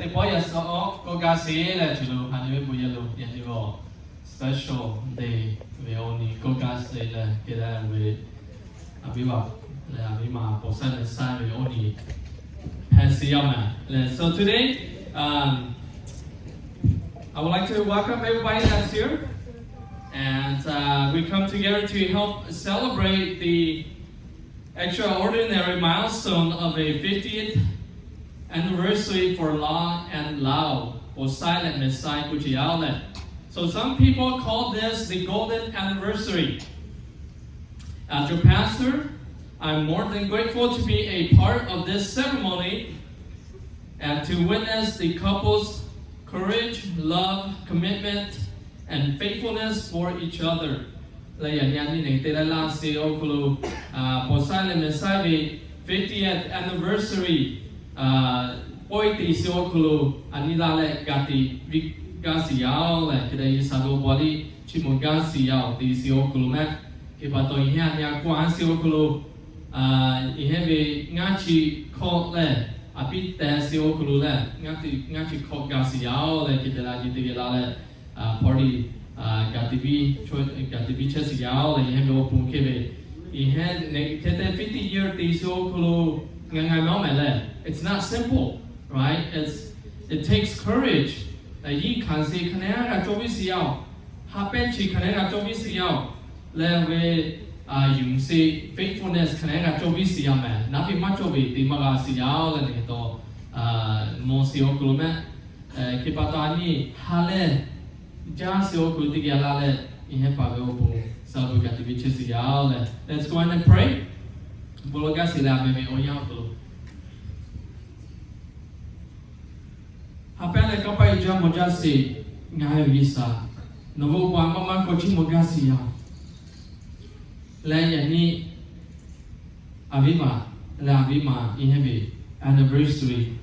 the boy is all go gasi le chulu hanyu bu yelo yanyo special day we only go gas le kira we abiwa le abima posan le sai we only has yama. So today I would like to welcome everybody that's here, and we come together to help celebrate the extraordinary milestone of a 50th anniversary for La and Lao, or Silent Messiah Kuchiaole. So some people call this the golden anniversary. As your pastor, I'm more than grateful to be a part of this ceremony and to witness the couple's courage, love, commitment, and faithfulness for each other. For Silent Messiah 50th anniversary. Poi ti sio kulu anila le gati gasi yao le kidai sado body chimo gasi yao ti sio kulu me kibato ihan ya kwa sio kulu ihebe ngachi ko le api te sio kulu le ngachi ko gasi yao le kidala jiti la le party gati bi chesi yao le ihebe opun kebe ihan ne kete 50 year ti sio kulu. It's not simple, right? It takes courage. You can say, "Can I job is yao?" Happen, can I job is yao? Let we you say faithfulness. Can I job is yao man? Nothing much of it. The magasi yao and it all. Mosio kulume. Kipatani hale. Jasio kulti galale. Ihepago. Sabu gati biches yao. Let's go and pray. Bologa sila meme oyang tulo. Hapele kapai jam mojasi ngai visa. Novo kwa mama kochi mogasi ya. Lanya ni avima ihebe anniversary.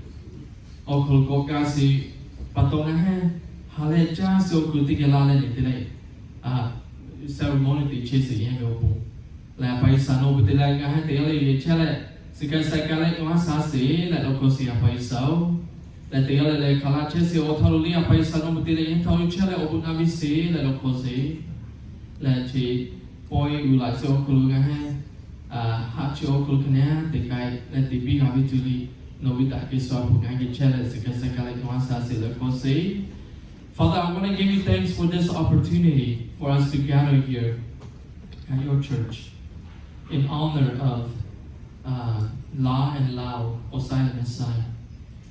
Okul kokasi patonga he hale jaso kutigela le nitile. Ceremony ti chesi ihebe opu. La paisa no but la ga te le chale sika sika le wa sa se la lo ko si paisa la te le kala chesi o thalu li paisa no but le thalu chale o bu na mi se la lo ko se la chi poi u la so ko ga ha ha cho ko kana te kai la ti bi ga bi tu li no bi ta ke so bu ga ke chale sika sika le wa sa se la ko se. Father, I want to give you thanks for this opportunity for us to gather here at your church in honor of La and Lao, or Silent Messiah,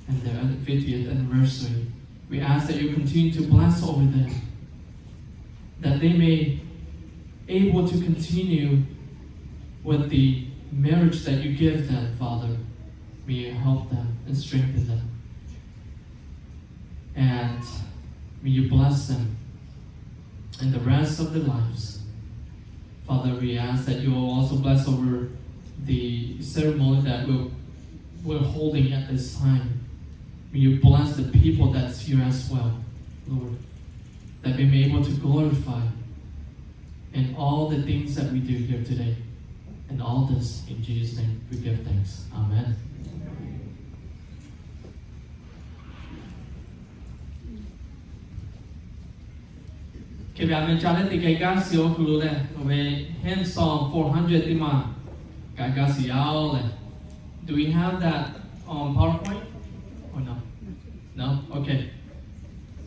and their 50th anniversary. We ask that you continue to bless over them, that they may able to continue with the marriage that you give them, Father. May you help them and strengthen them. And may you bless them in the rest of their lives. Father, we ask that you will also bless over the ceremony that we're holding at this time. May you bless the people that's here as well, Lord, that we may be able to glorify in all the things that we do here today. And all this, in Jesus' name, we give thanks. Amen. Do we have that on PowerPoint or no? No? Okay.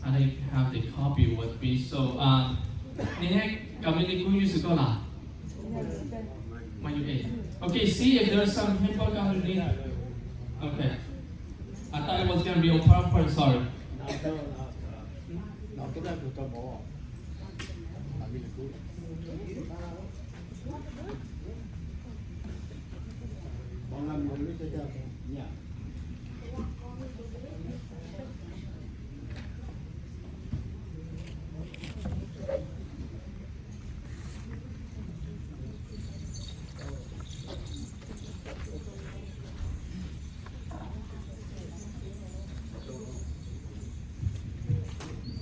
I didn't have the copy with me. So, okay, see if there's some handbook underneath. Okay. I thought it was going to be on PowerPoint, sorry.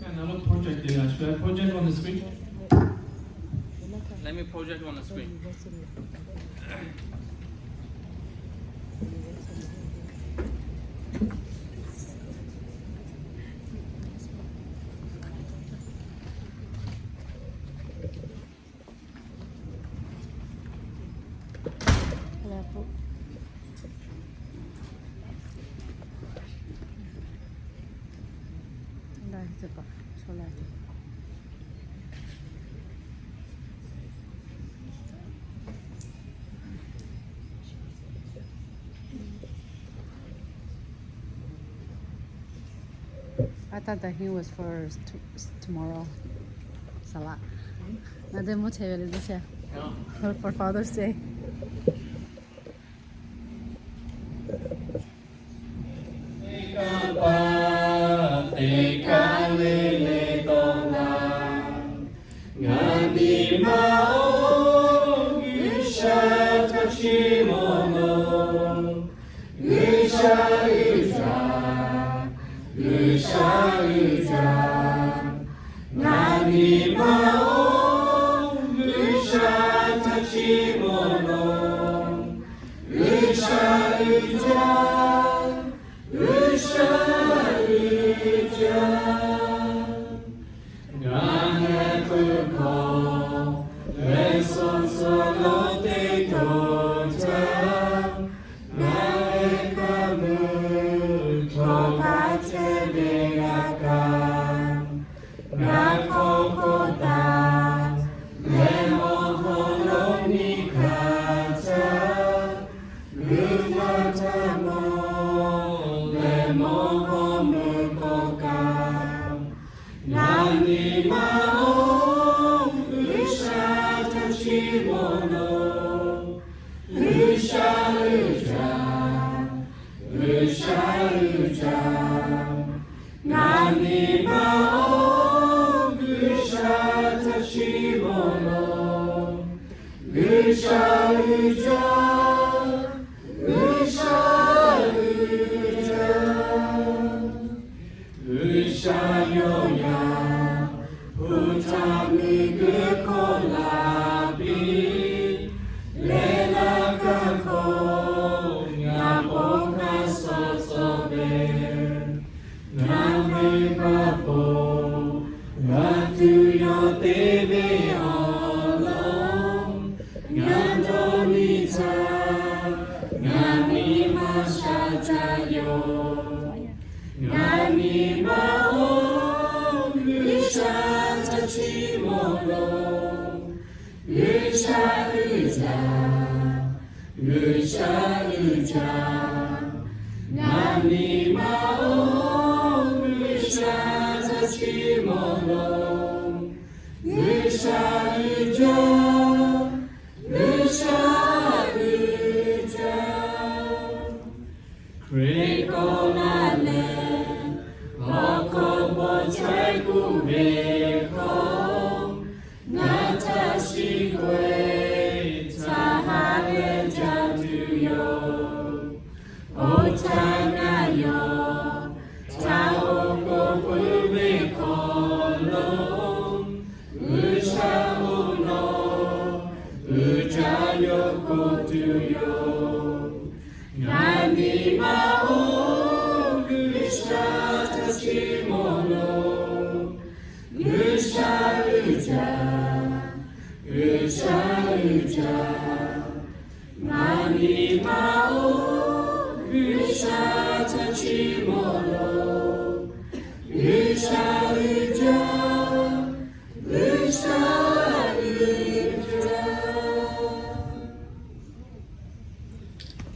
Another project there. Should I project on the screen? Let me project on the screen. 来这个，出来这个。I thought that he was for tomorrow. Salah. Nade mo chevele dise. For Father's Day.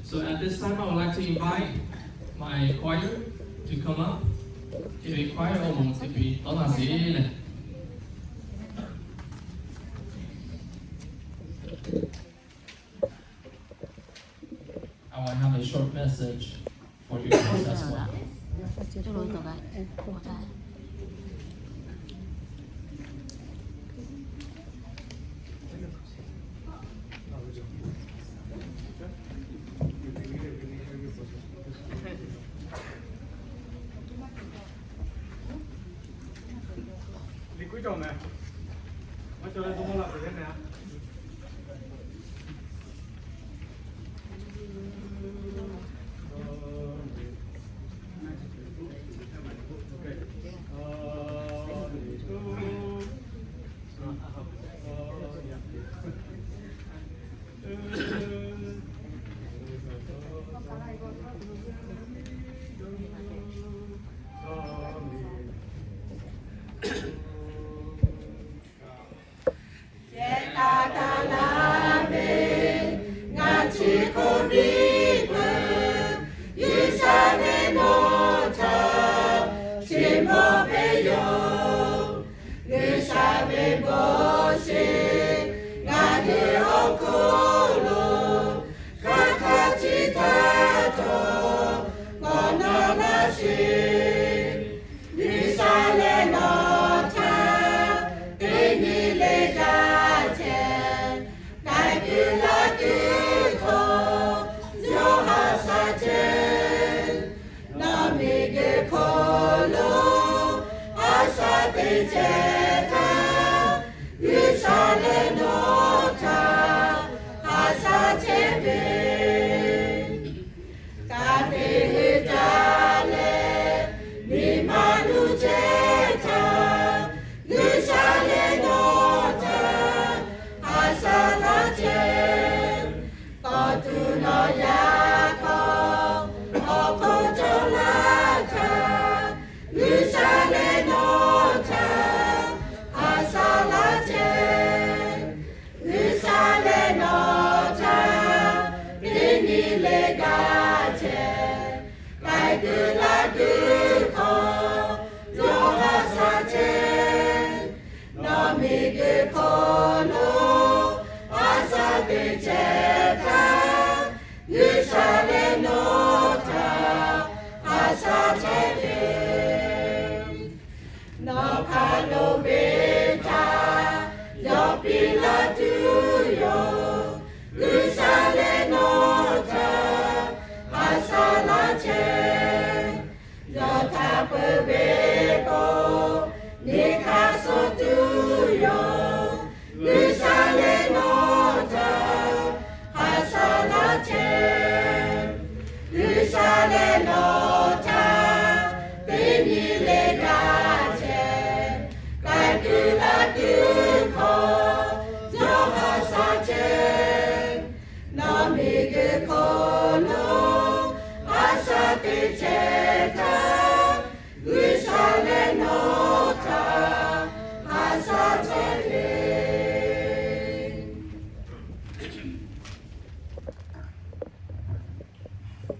So at this time, I would like to invite my choir to come up. If a choir almost if we don't I will have a short message for you guys as well. 这轮走吧，我在。你幾做未？我做你做冇立嚟聽你啊！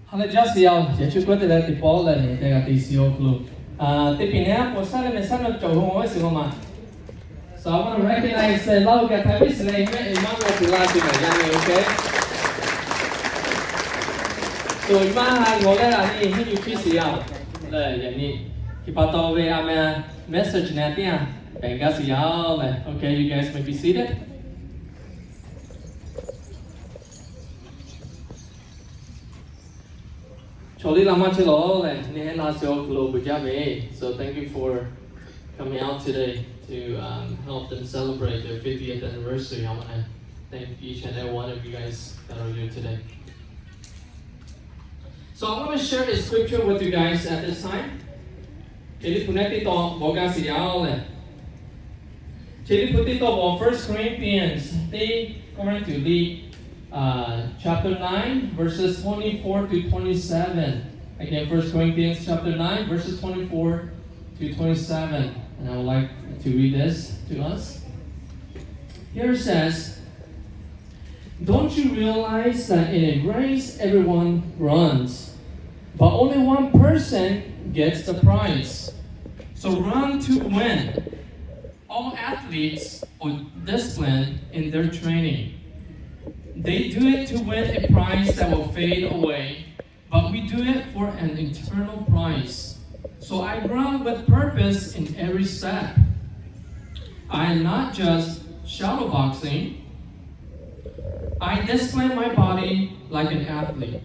好了，just 要也去过的地方了，你这个第四个club。这边呢，我上来没上到走红我什么嘛？So I want to recognize the local Taiwanese name Imam Abdullah di Miami, okay? So Imam我咧啊，你很有趣事啊，咧人哋佢把到位啊咩 message 呢啲啊，大家是要咧 ，okay? You guys may be seated. So thank you for coming out today to help them celebrate their 50th anniversary. I want to thank each and every one of you guys that are here today. So I want to share a scripture with you guys at this time. Jadi puneti to boga siyaw le. Jadi puti to 1 Corinthians. They going to lead chapter 9, verses 24 to 27. Again, 1 Corinthians chapter 9, verses 24 to 27. And I would like to read this to us. Here it says, "Don't you realize that in a race everyone runs, but only one person gets the prize? So run to win. All athletes are disciplined in their training. They do it to win a prize that will fade away, but we do it for an eternal prize. So I run with purpose in every step. I am not just shadowboxing. I discipline my body like an athlete,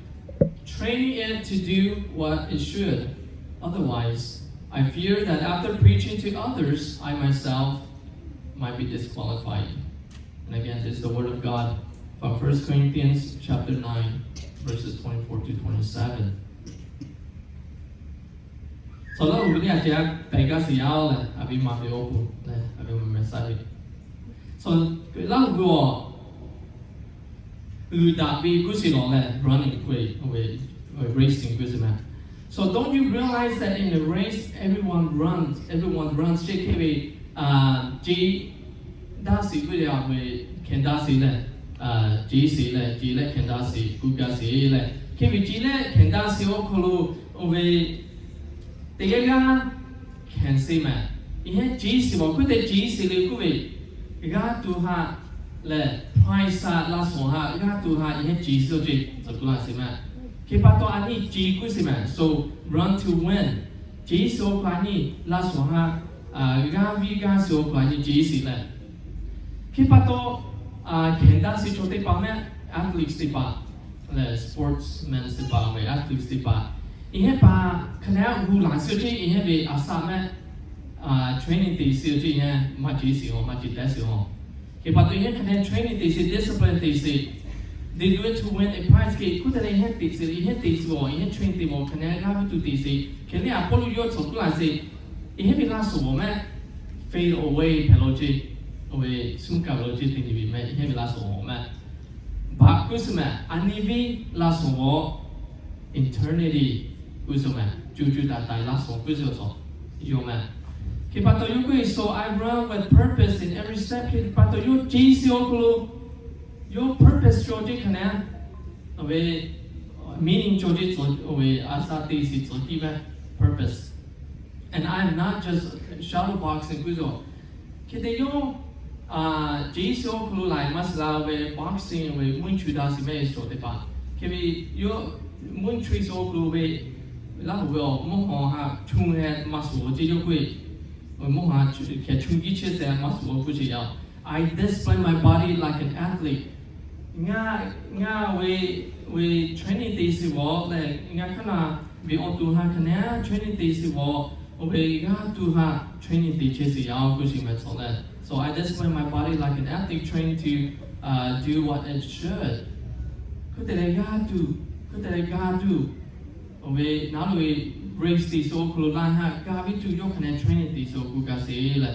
training it to do what it should. Otherwise, I fear that after preaching to others, I myself might be disqualified." And again, this is the word of God from 1 Corinthians chapter 9, verses 24 to 27. So now we need to take us out and be my open and be my message. So now go that we go see on running way racing good man. So don't you realize that in the race everyone runs. JKB G ဒါစီပြရမယ်ခင်ဒါစီလဲG စီလဲ G လဲခင်ဒါစီကူကစီလဲခင် G လဲခင်ဒါစီကိုခလို့ဝေတေကခင်စီမအင်း G စီဘောခုတဲ့ G စီလေခုဝေကတူဟာလဲ price လာဆောဟာကတူဟာအင်း G ဆိုကြစကူလာစီမခေပတ်တော့အနီ G ခုစီမ so run to win G ဆိုပါနီလာဆောဟာကဗီကဆိုပါနီ G စီလဲခေပတ်တော့ခင်ဒါစီချိုတေပါမဲ athletes တေပါလဲ sportsmen တေပါမဲ athletes တေပါအင်းပါခဏဟူလာဆိုကြအင်းဘေအစာမဲtraining တေစီကြရင်မကြီးစီဟောမကြီးတက်စီဟောခေပတ်တော့အင်းခဏ training တေစီ discipline တေစီthey do it to win a prize ke kudale he te se he te so he train te mo khana ga tu te se khele apollo yo so kla se he bi la so ma fade away pelogy away sun ka logy te ni bi ma he bi la so ma ba kusma anivi la so eternity kusma ju ta tai la so kuso so yo ma ke pato yo ko so I run with purpose in every step ke pato yo ji si oklo your purpose Georgie can away meaning Georgie away asati si given purpose and I'm not just shadow boxing kuzo kide yo jiso kulu lai masla we boxing we mun chuda si me so de ba kebi yo mun chui so kulu we la we mo ho ha chung he masu ji yo kwe mo ha ke chung gi che se masu ku ji ya I discipline my body like an athlete nga we training days wo le nga kana we on to ha kana training days wo we ga to ha training days che ya ko shi ma so le so I discipline my body like an athlete trained to do what it should ko te ga do we now we race days so ko la ha ga bi to yo kana training days so ku ka se le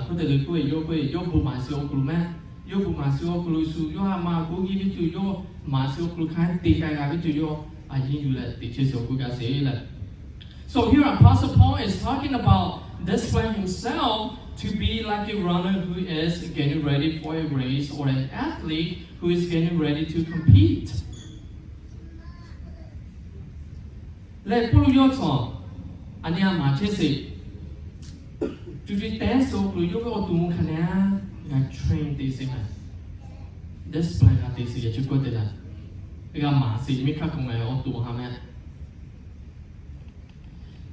ko te le ko yo bu ma so ko ma yo bu ma so kulu su yo ma ko gi bi tu yo ma so kulu khan te kai ga bi tu yo a yin yu le te che so ku ga se le so here Apostle Paul is talking about displaying himself to be like a runner who is getting ready for a race or an athlete who is getting ready to compete le pulu yo so ania ma che se tu te so kulu yo ko tu khana I train this in this plan that this is you got that ga ma si mi kha kong ai o tu ha ma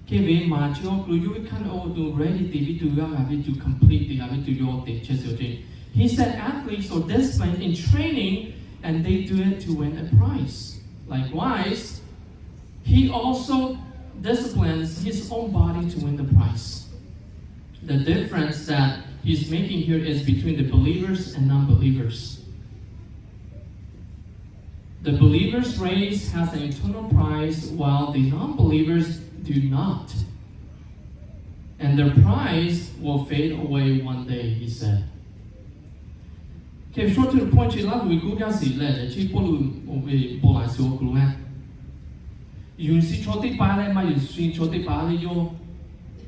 ke ve ma cho ku you can all do ready to to complete the to your thing he said athletes are disciplined in training and they do it to win a prize likewise he also disciplines his own body to win the prize the difference that he's making here is between the believers and non-believers. The believers' race has an eternal prize while the non-believers do not. And their prize will fade away one day, he said. Okay, short to the point, we go down see letter. We bola so cool. You see, chote pale ma you see chote pale yo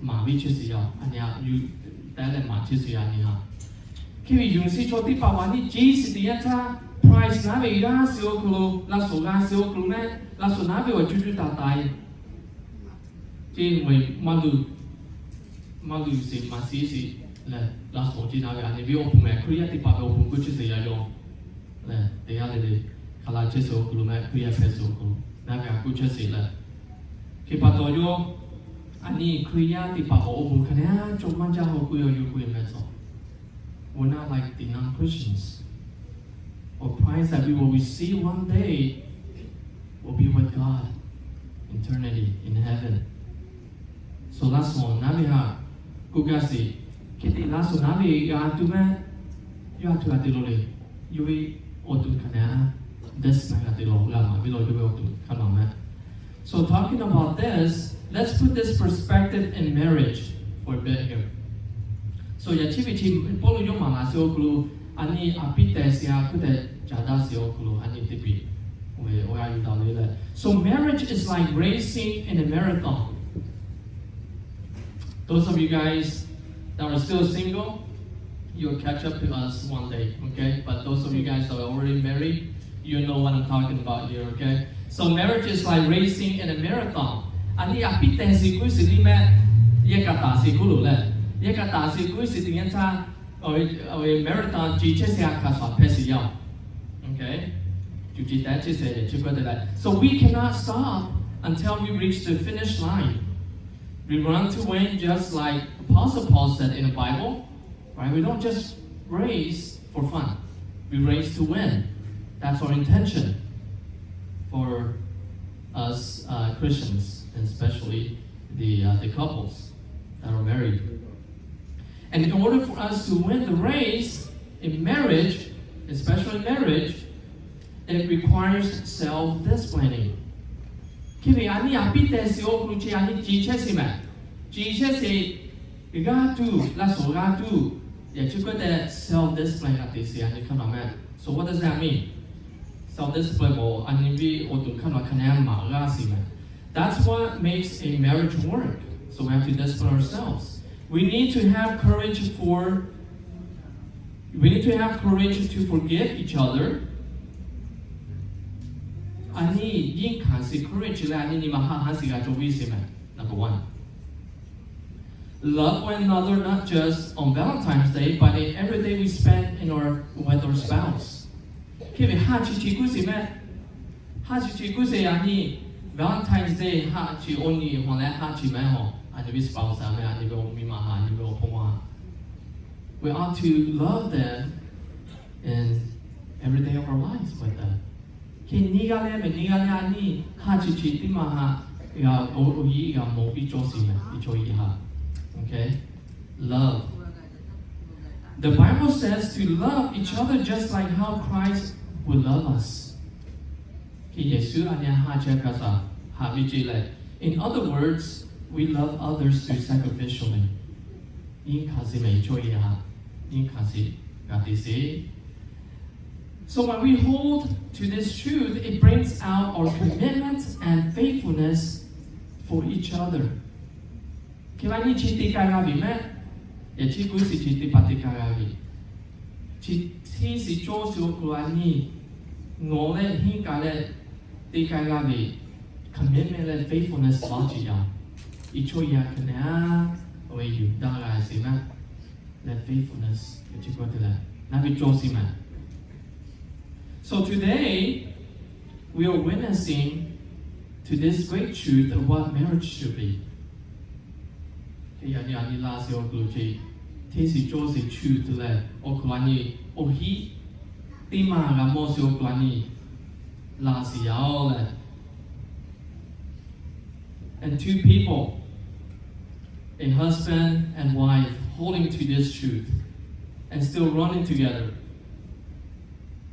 ma which is ya and you that ma chi sia ni ha ke wi yun si choti pa wa ni ji si ti ya ta price na ve ga so klo la so ga so klo na la so na ve wa chu chu ta tai ji we ma lu si ma si la so ji na ve ani vi o pu me kriya ti pa ve o pu ku chi se ya yo le de ya le kala chi so klo me kriya fe so klo na ve ku chi se la ke pa to yo ani kriya ti pa o bu khana chom man ja ho ku yo yu ku me so we're not like the non-Christians or prize that we will receive one day will be with God eternity in heaven so last one nabi ha ku ga si kiti last one nabi ga tu me yo tu ati lo le yo we o tu khana this na ga ti lo la ma bi lo yo we o tu khana ma so talking about this let's put this perspective in marriage for a bit here. So ya chivichi polo yo mama se okulu ani apite sia kude jada se okulu ani tipi So marriage is like racing in a marathon. Those of you guys that are still single, you'll catch up to us one day, okay? But those of you guys that are already married, you know what I'm talking about here, okay? So marriage is like racing in a marathon. Ani api tensi kui sidi me yekata si kulu le. Yekata si kui sidi yenta or marathon ji che sia ka sa pesi yao. Okay? So we cannot stop until we reach the finish line. We run to win, just like Apostle Paul said in the Bible, right? We don't just race for fun. We race to win. That's our intention for us Christians, and especially the couples that are married. And in order for us to win the race in marriage, especially marriage, it requires self-disciplining. Kimi ani apite si okruchi ani jiche me. Jiche si gatu la so gatu. Ya chuko de self-discipline ati si ani kana me. So what does that mean? Self-discipline or ani bi odu kana kana ma ga si me. That's what makes a marriage work. So we have to discipline ourselves. We need to have courage to forgive each other. Ani yin kan si courage la ani ni maha si ga jowi si me. Number 1. Love one another not just on Valentine's Day, but in every day we spend with our spouse. Kiwi ha chi chi ku si me. Ha chi chi ku si ani Valentine's Day ha chi only hon la ha chi me ho. Ani bi spouse me ani bi mi maha ani bi homa. We ought to love them in every day of our lives with them. Okay? Love. The Bible says to love each other just like how Christ would love us. In other words, we love others too sacrificially. So when we hold to this truth, it brings out our commitment and faithfulness for each other. Kilani chiti kagavi me, e chiku si chiti pati kagavi. Chiti si chosu kulani, ngole hinkale ti kagavi, commitment and faithfulness bachiya. Icho ya kana, owe yu daga sima, that faithfulness, e chiku tila, nabi chosi man. So today, we are witnessing to this great truth of what marriage should be. And two people, a husband and wife, holding to this truth and still running together,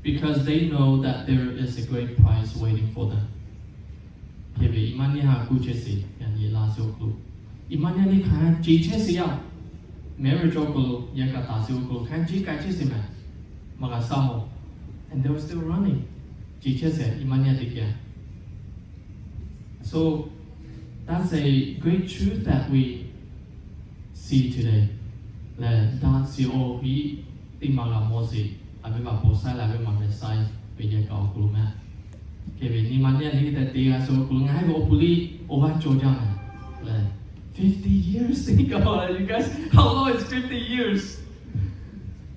because they know that there is a great prize waiting for them. Marriage and they were still running. So that's a great truth that we see today. Abeba posai la abeba mesai peje ka okulu kebe ni mania ni ta tega so okulu ngai bo puli owa chojang 50 years think about it, you guys. How long is 50 years?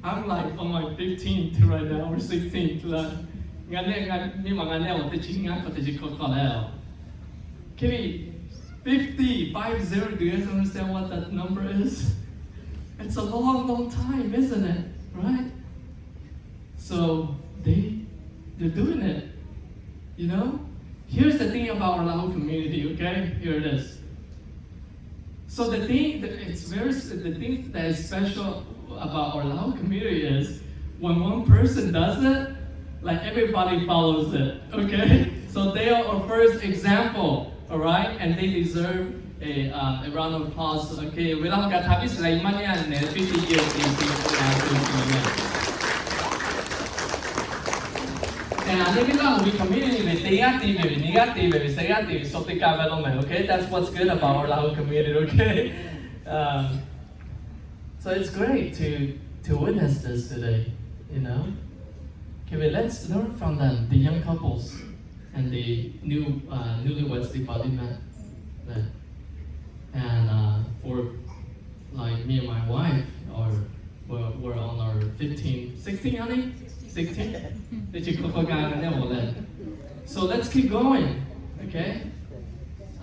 I'm like on my 15th right now or 16th la ngane ni mangane o te chinga ko te jiko leo kebe 50 do you guys understand what that number is? It's a long time, isn't it? Right? So they're doing it, you know? Here's the thing about our Lao community, okay? Here it is. So the thing that is special about our Lao community is when one person does it, like everybody follows it, okay? So they are our first example, all right? And they deserve a round of applause, okay? Without Gatabis, like money and 50 years in And I live in we community with they got TV, they got TV, they got TV, so they got development, okay? That's what's good about our Lahu community, okay? So it's great to witness this today, you know? Okay, but let's learn from them, the young couples and the newlyweds, the body met. And for like me and my wife, we're on our 16, honey? 16? So let's keep going, okay?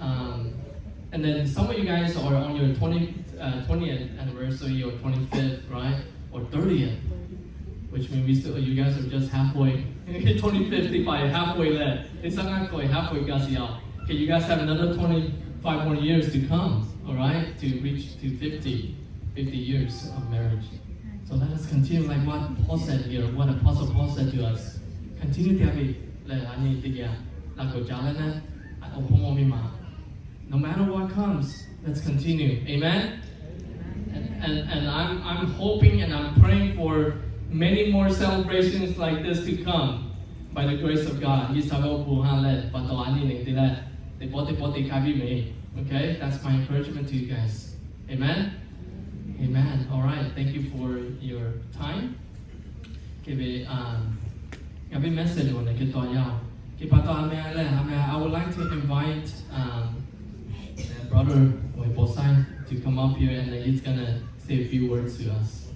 And then some of you guys are on your 20th anniversary or 25th, right? Or 30th, which means you guys are just halfway. 2050 by halfway there. It's not quite halfway, guys. Okay, you guys have another 25 more years to come, all right? To reach to 50 years of marriage. So let us continue like what Paul said here, what Apostle Paul said to us. Continue to be no matter what comes, let's continue. Amen? And I'm hoping and I'm praying for many more celebrations like this to come by the grace of God. Okay? That's my encouragement to you guys. Amen? Amen. All right. Thank you for your time. Okay, message on the I would like to invite Brother Bosai to come up here and he's gonna say a few words to us,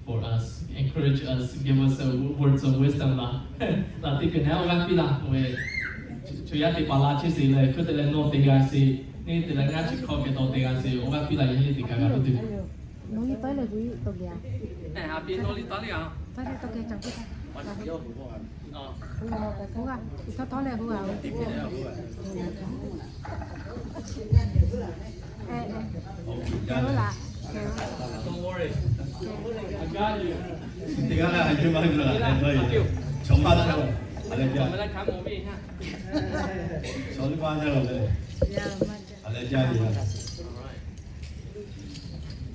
for us, encourage us, give us words of wisdom. Nung ito le gui to gya. Happy Noli Talia. Tadi to gya chang. Hua. Ito to le hua. Don't worry. I got you.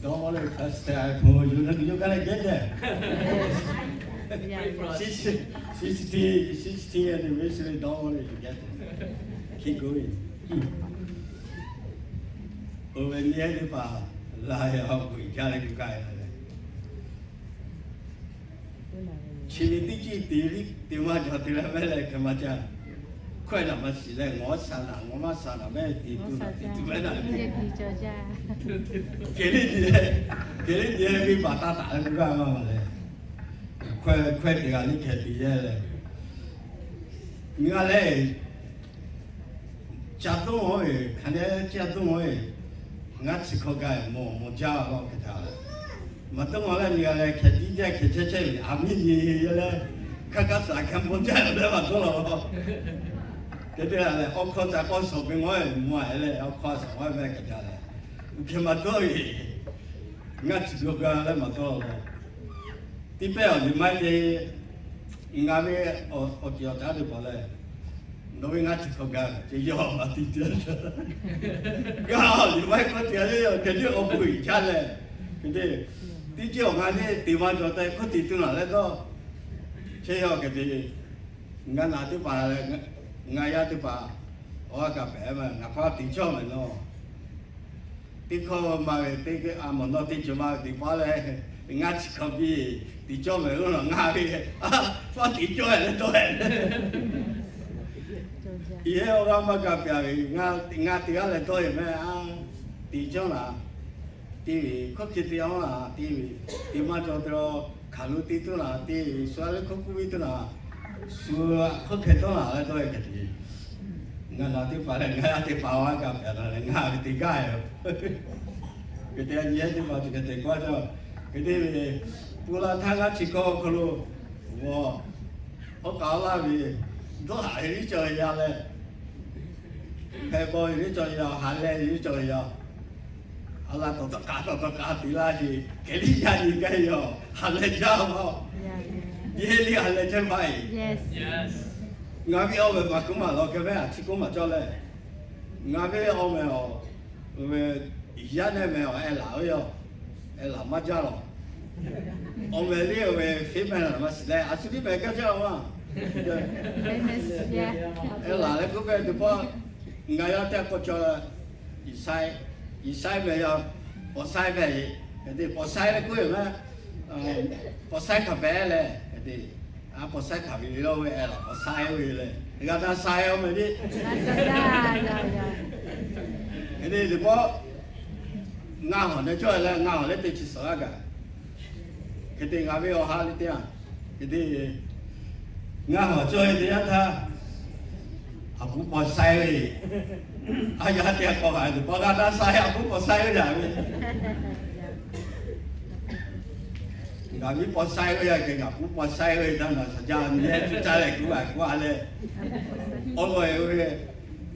Don't worry, first time for you're gonna get there. 60 anniversary, don't worry, you get there. Keep going. Over near the bar, lie up with Gallagher guy. Chili, the much of the level, Kamaja. Quite a much, like Mosana, Momasana, Betty, Kelly, Batata, and Grandma. Quite the yellow. Mingale Chaton, Chaton, Natsiko guy, Moja, Matamola, Mingale, Kadija, Kache, Amini, Kakasa, Cambodia, never go. Cái thứ là ông con ta con số bên ngoài là ông con số ngoài bên cái là cái mà tôi ngắt được cái là mà tôi tiếp theo thì mai thì ngay bên ở kia ta được bảo là nó bị ngắt được cái giờ mà tiếp theo cái thì mai có tiền rồi cái gì ông bùi cha này cái gì tiếp theo ngay thì tìm vào chỗ đây có tiền từ nào đấy đó chơi họ cái gì ngay nào thì bảo là ngay ra từ bà, ở cà phê mà ngã phá tiếng cho mình nó, tiếng không mà tiếng cái mình nó tiếng cho mà tiếng phá này ngã chỉ có gì tiếng cho mình nó ngã đi, phá tiếng cho này thôi, ý ở mà cà phê ngã tiếng này thôi mà tiếng cho là tiếng có cái tiếng là tiếng mà cho tôi khảo lu tiếng là tiếng xóa lấy không quý tiếng là xưa không thể đó là tôi cái gì ngân là tiếng phải là ngân tiếng pháo hoa gặp là ngân cái tiếng gai rồi cái tiếng nhé tiếng vào cái tiếng qua cho cái tiếng bữa là thằng á chỉ có cái lu wow họ cáo là vì đó hải đi chơi ra này cái bơi đi chơi ra hải lệ đi chơi ra là tất cả tí là gì cái đi ra gì cái rồi hải lệ ra mà Yeli alle chân mày. Yes. Ngã biết ông mà cũng mà lo cái bé chỉ cũng mà cho lên. Ngã biết ông mà về giờ này mà ai lão yo, ai lão mà cho lo. Ông về đi về phim mà mà sẽ à chỉ biết cái cho mà. Famous, yeah. 哎，哪来个个就把俺要在国家一晒没有，不晒没，对，不晒了个嘛，不晒咖啡嘞，对，啊不晒咖啡了喂了，不晒喂嘞，你看他晒了没的， Yeah. 对，就把俺好的叫来，俺好的得去啥个，对，俺没有好的点，对，俺好叫一点他。Aku pasai, ayah dia kau ada, bagaimana saya aku pasai aja. Kami pasai aja, kita aku pasai aja dan saja ni kita lagi aku ada. Orang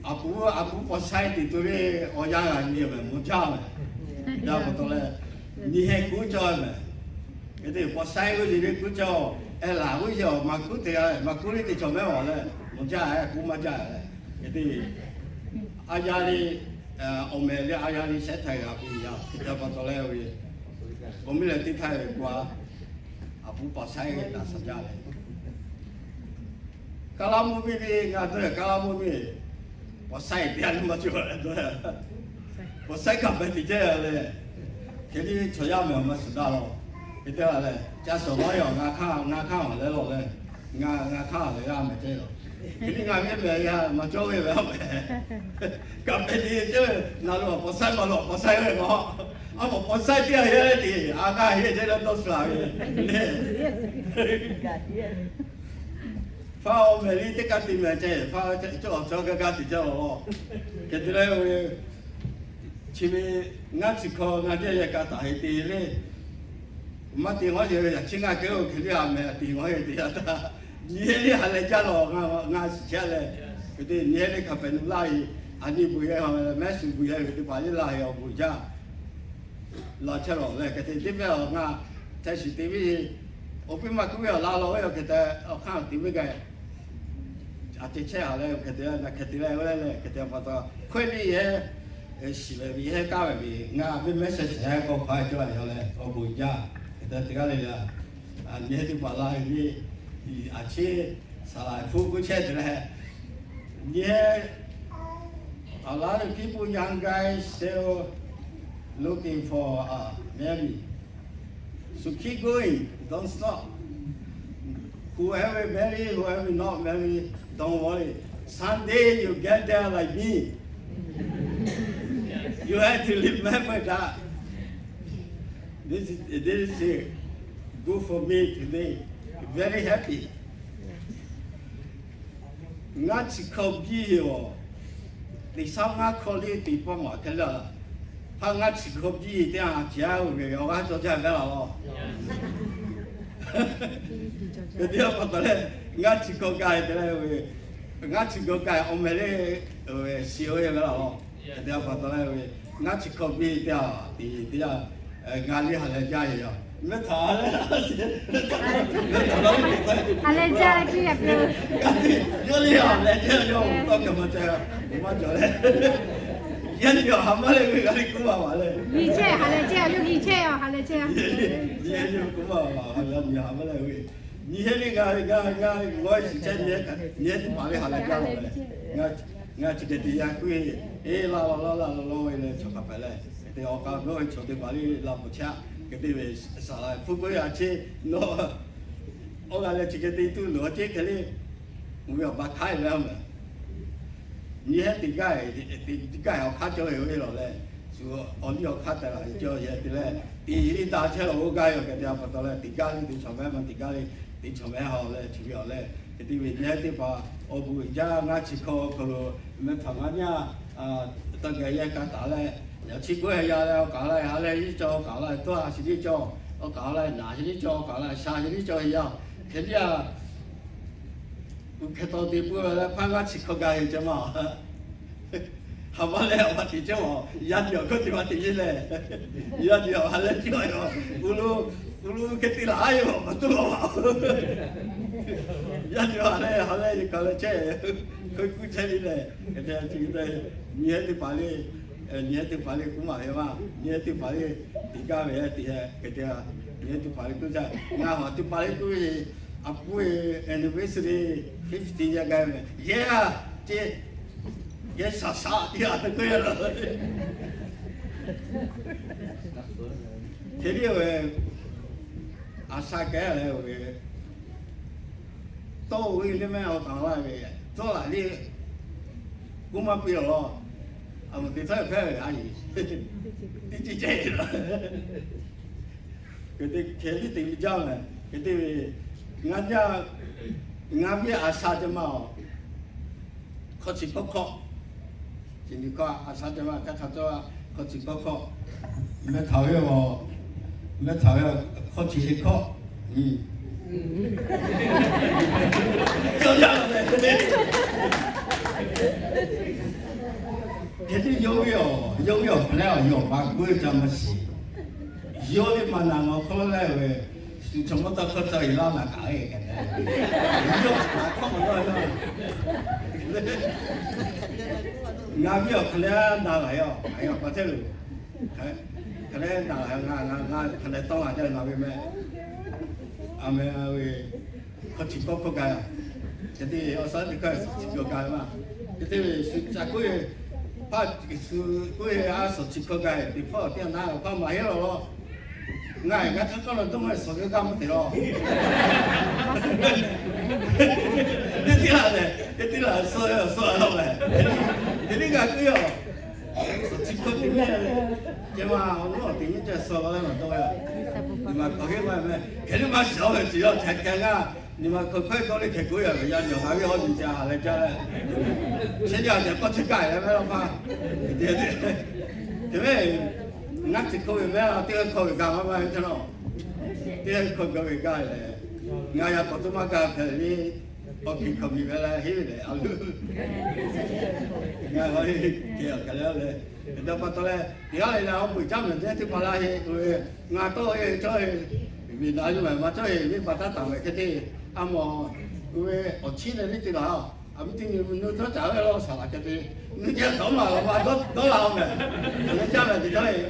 aku pasai itu ni orang ni macam dah betul lah. Ni aku cakap, jadi pasai itu jadi aku cakap, lagu je, maku ni cakap macam mana? Macam aku macam, jadi ayah ni, omel ni ayah ni set hari apa ya, kita betul lah we. Omel ni hari gua, aku pasai kita saja. Kalau mungkin ni ngadu, kalau mungkin pasai dia ni macam mana? Pasai kapan dia le? Jadi saya memang sudah lo, kita le, jadi semua yang ngakang le lo le, ngakang le ya macam lo. Jadi kami beraya macam ni berapa? Kami ni je, nalu pasai berapa? Apa pasai dia ya di, agak dia je tu selalu. Faham meli tu kati macam, faham cakap kati jauh. Kita le, cimi ngaji kau ngaji ya kata itu le. Mati ngaji ya, cingak kau kerja mati ngaji dia ta. Ni hal jalo ngaji jale. Jadi ni kapan ulai, ani buaya, mesin buaya itu paling lah ya buaya. Lah calo le, kita TV ngah, tesi TV, opi maku ya lalu ya kita kan TV gaya. Ati cah le, kita le, kita pada kuali ya. Sila bihe kawe bi, ngah bi message saya kau kau jual le, kau buaya. Kita tinggal le lah. Ni tu pala ini. Aceh salah fuku chat lah. Yeah, a lot of people, young guys, still looking for marry. So keep going, don't stop. Whoever marry, whoever not marry, don't worry. Someday you get there like me. You have to remember that. This is good for me today. Very happy. Ngắt khâu gì vậy? Thì sao ngắt khâu đi thì bao mà cái là, phang ngắt khâu gì thì à cháu người ông ngắt cho cháu cái nào? Cái điều mà tôi nói ngắt khâu cái thế này vậy, ngắt khâu cái ông mấy cái siêu cái nào? Cái điều mà tôi nói ngắt khâu gì thì à ngắt đi hàng lên trái vậy. Mấy thằng đấy, Anh cha kia kìa. vô đi học lại chơi vô, tôi cầm một chơi, một chỗ đấy. Dân vô học mới lên cái này cũng bảo lên. Đi chơi, anh cha lúc đi chơi à, anh cha. Dân vô cũng bảo dân vô học mới lên. Như thế này ngay ngồi chơi nhớ thì bảo đi học lại chơi rồi. Ngay chỉ cái gì quy, la lên cho cặp lại. Thì họ cả ngồi cho thì bảo đi làm một cha. Cái về sao phụ nữ ở trên nó ông là chỉ cái tu nó trên cái này người họ bắt khai ra mà như thế thì cái họ khai cho hiểu rồi đấy rồi ông đi họ khai ra cho vậy thì là thì ta chơi là ok rồi cái điều bắt đầu là thì cái chồng em mà thì chồng em họ là chủ yếu là cái về như thế thì bảo ông bùi gia ngã chỉ có mấy thằng anh nhá tận cái gì cả ta là有次嗰係有搞嚟下嚟呢做搞嚟都係是呢做，我搞嚟拿是呢做搞嚟晒是呢做係有，其實啊，佢到地步咧，翻翻切個價啫嘛，係咪咧？我哋啫喎，一樣嗰啲話點咧？一樣係咧，之外喎，ulu cái lá yêu mà tôi bảo dân họ đây còn là chơi cứ chơi đi này cái này chỉ đây nhớ thì phải đi cũng mà mà nhớ thì phải đi thì cái về thì cái nhớ thì phải cứ chơi nhà họ thì phải cứ Abu anniversary 50 year guy. Yeah, yes, sa yeah, the girl. Tell you, asa girl, to we live out on live. To la li, kuma pi lo. I'm the third pair. I DJ. Cái cái tình giao này, cái tình ngã biết asa cho màu khó chịu khó chỉ đi qua asa cho màu các cho khó chịu khó mấy thảo yêu khó chịu khó cho ra cái gì yêu cái này yêu mà quên cho mà xí yêu thì mà nào không lại về chúng ta có thể làm là cái này yêu là không nói đâu ngài yêu cái này nào lại yêu có thể luôn cái này nào lại ngài cái này tao lại cho nào về mẹ về có chỉ có cái cái gì ở sau thì cái cái mà cái gì chắc cũng phải cái sự cũng à số chỉ có cái thì phải tiền nào phải买了 ngài ngắt các con đông này số cái cam thì đó cái tí là soi đâu này cái tí ngài cứ rồi chỉ có tí này nhưng mà nó tí như thế soi vào đây mà tôi nhưng mà có cái mà xấu thì chỉ có cái nga nhưng mà không phải tôi cái cuối rồi bây giờ nhiều cái họ đi ra lại ra现在就不出街了没了嘛对对ngắt thì không biết là tiếng không biết cả mà thế nào tiếng không biết cả này ngay là có tụi mà cả thì ok không biết là hiểu đấy alo ngay là kia cái đó là đó bắt đầu là thì cái này là ông buổi trăm mình thì mà là rồi ngay tôi chơi vì nói như vậy mà chơi vì bắt đầu tạm cái gì à mà rồi ở trên này thì là à biết tiếng nó nó trả lời lo sao cái gì nó chơi đó mà đó là ông này nó chơi là thì chơi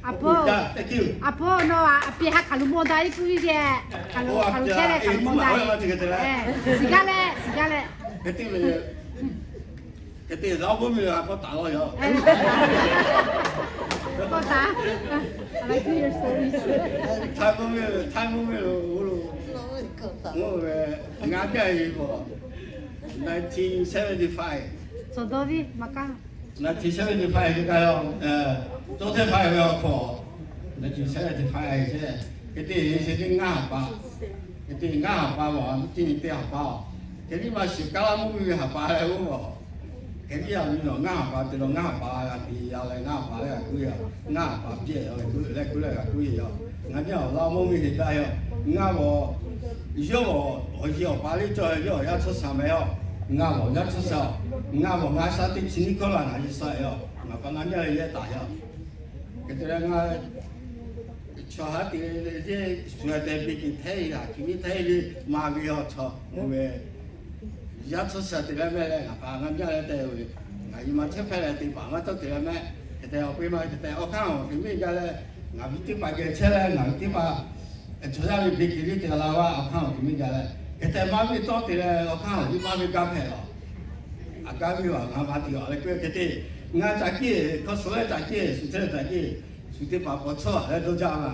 Apo no pihak kalau modal itu dia kalau cewek kalau modal segala cái tiền đó bố mẹ có trả lời không? Có trả. I like to hear stories. Thay bố mẹ ngồi về ngã cái gì bộ 1975. So Dovi makan. 1975cái昨天还要考，那就现在就还是，cái tiền sẽ đi ngã ba, cái tiền ngã ba mà tiền tiền ba, cái gì mà sự cả làm mua hàng ba này cũng có, cái gì là nó ngã ba thì nó ngã ba là thì là ngã ba là quý à, ngã ba gì là quý à, ngã gì là làm mua thì đại à, ngã bộ, giờ bộ, giờ ba mươi cho giờ要吃什么呀？ngã bộ要吃啥？ngã bộ ngã啥的请你过来拿去晒呀，ngã把ngã家也打呀。cái thứ là cho hết thì cái suy tế bị cái thay là cái thay đi mà bị họ cho về giá số sợ thì là mẹ là bà ngắm ra là đều ngày mà chấp phải là thì bà mà tôi thì là mẹ cái theo bây mà cái theo khang thì bây giờ là ngắm tiếp bài cái xe là ngắm tiếp bà cho ra bị cái thì là wa khang thì bây giờ là cái theo mà bị tôi thì là khang thì mà bị cà phê rồi à cà phê vào ngắm thì họ lại cái thì ngã trái kia có số trái kia số thế trái kia số thế bảo có số là đâu ra mà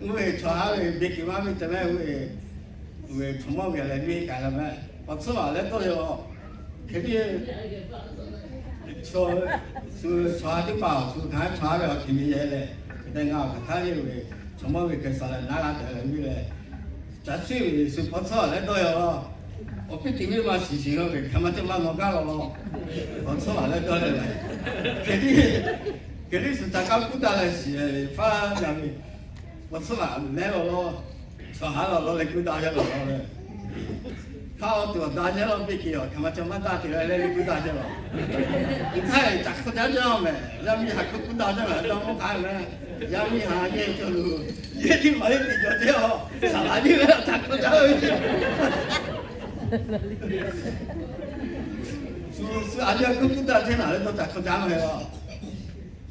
người cho người biết cái mà mình cho mẹ người chúng nó về lại đi cái là mẹ có số là đâu rồi cái gì số cái bảo số cái cho về thì mình vậy này cái ngã cái thay người chúng nó về cái số là nãy là cái gì này trái suy số có số là đâu rồi我毕竟嘛事情了，他们就慢慢搞了咯。我说完了过来了，给你是大家不打的事，发下面，我说完来了咯，说好了咯，你归大家了咯。他我大家了别给哦，他们就慢打起来了，你归大家了。你看咋个这样没？让你还可不大家了，让我看没？让你还也就是也挺没比较这样，啥你了咋个这样？是俺家公公在天哪里都在客家没了，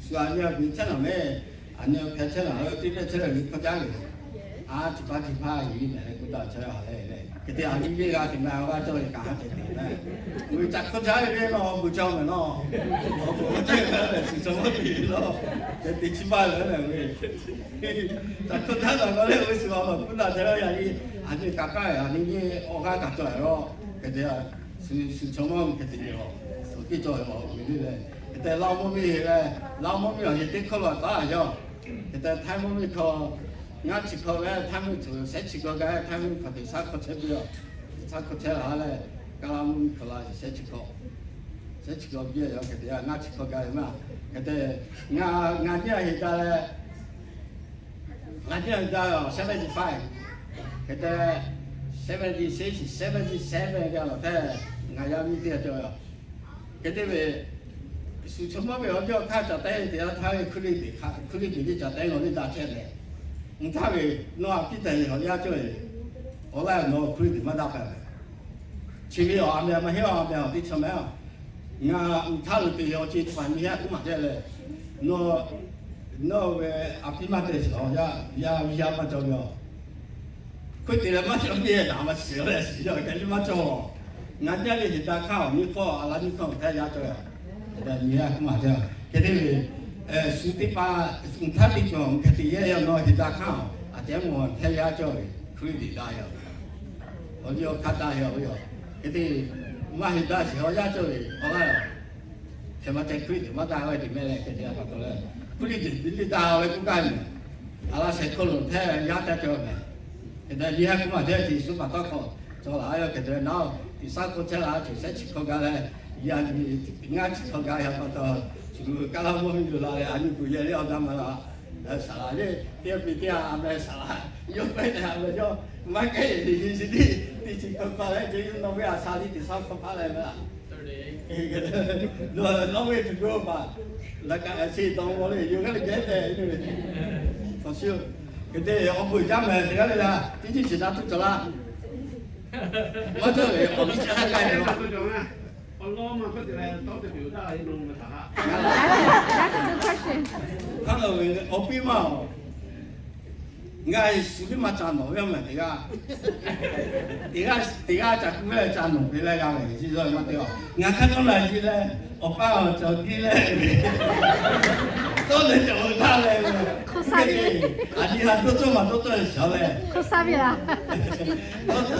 是俺家平常了没，俺家平常了这边这里客家里，啊，一把鱼来古到这好嘞，个啲阿鱼个点啊，我做假嘅点咧，我摘個仔咧咯，冇裝嘅咯，我即係是什麼魚咯，第七八人嚟嘅，摘個仔嚟我咧會說我古到這樣嘢，阿啲假假啊，你我家夾咗嚟咯，個啲啊是什麼個啲咯，手機做我嗰啲咧，個啲老母咪咧，老母咪又係啲可樂打咗，個啲太母咪佢。俺吃口个，他们做谁吃口个，他们可得啥口吃不了，啥口吃了嘞，刚他们去了谁吃口别要给的，俺吃口个嘛，给的俺这现在嘞，俺这现在哦75，给的77个了，但俺要米点着，给的呗。是什么没有叫看着带的，他可以的看，可以的就带我的打车嘞。他们那比等好像就，后来那可以怎么打牌？前面后面嘛，后面的什么呀？你看他们对要去传你看干嘛的嘞？那个阿比嘛的时候也嘛做了，佢哋嘛做咩？那么少嘞，少跟你嘛做，人家的现在看你看阿拉你看他家做呀，你看干嘛的？佢哋。สุติปาถ้าติดจงคดียังน้อยที่ตาข้าวอาจจะมองแค่ยาจ่อยคุยดีได้ยังเขาเยอะขัดได้ยังเยอะคดีมาเห็นได้สิเขายาจ่อยเขาอะไรแค่มาใจคุยดีมาได้ไว้ดีไม่เลยคดีอะไรตัวเลยคุยดีได้ไว้กูกันอะไรเสร็จคนหลุดแท้ยาแต่จ่อยคดียี่ห้อกูมาเดี๋ยวที่สุภาพก็ขอจ่อหลายคดีน้าที่สักคนเช่าที่เสร็จชิคกันเลยยาที่งานชิคกันยังก็ต่อ就刚刚我们就拿来，俺就不也了他们了，啥啦的，点比点俺们啥啦，有摆的俺们就买给的是的几个发来，就是那为啥啥的第三个发来了，那为这个吧，那个谁当我的有个人在的，放心，个的我回家嘛，这个来了，今天其他都走了，我这里我们家干的了。Allah mah kau tidak tahu tu dia dah ilmu mata. That's a good question. Kalau opi mau, ngai sulit macam mana yang mana tiga cakap macam mana bila kami sih so macam ngai kan lagi le, opa jadi le, tu le jauh dah le. Kau sabi. Adi hatu tu macam tu siapa le? Kau sabi lah. Tu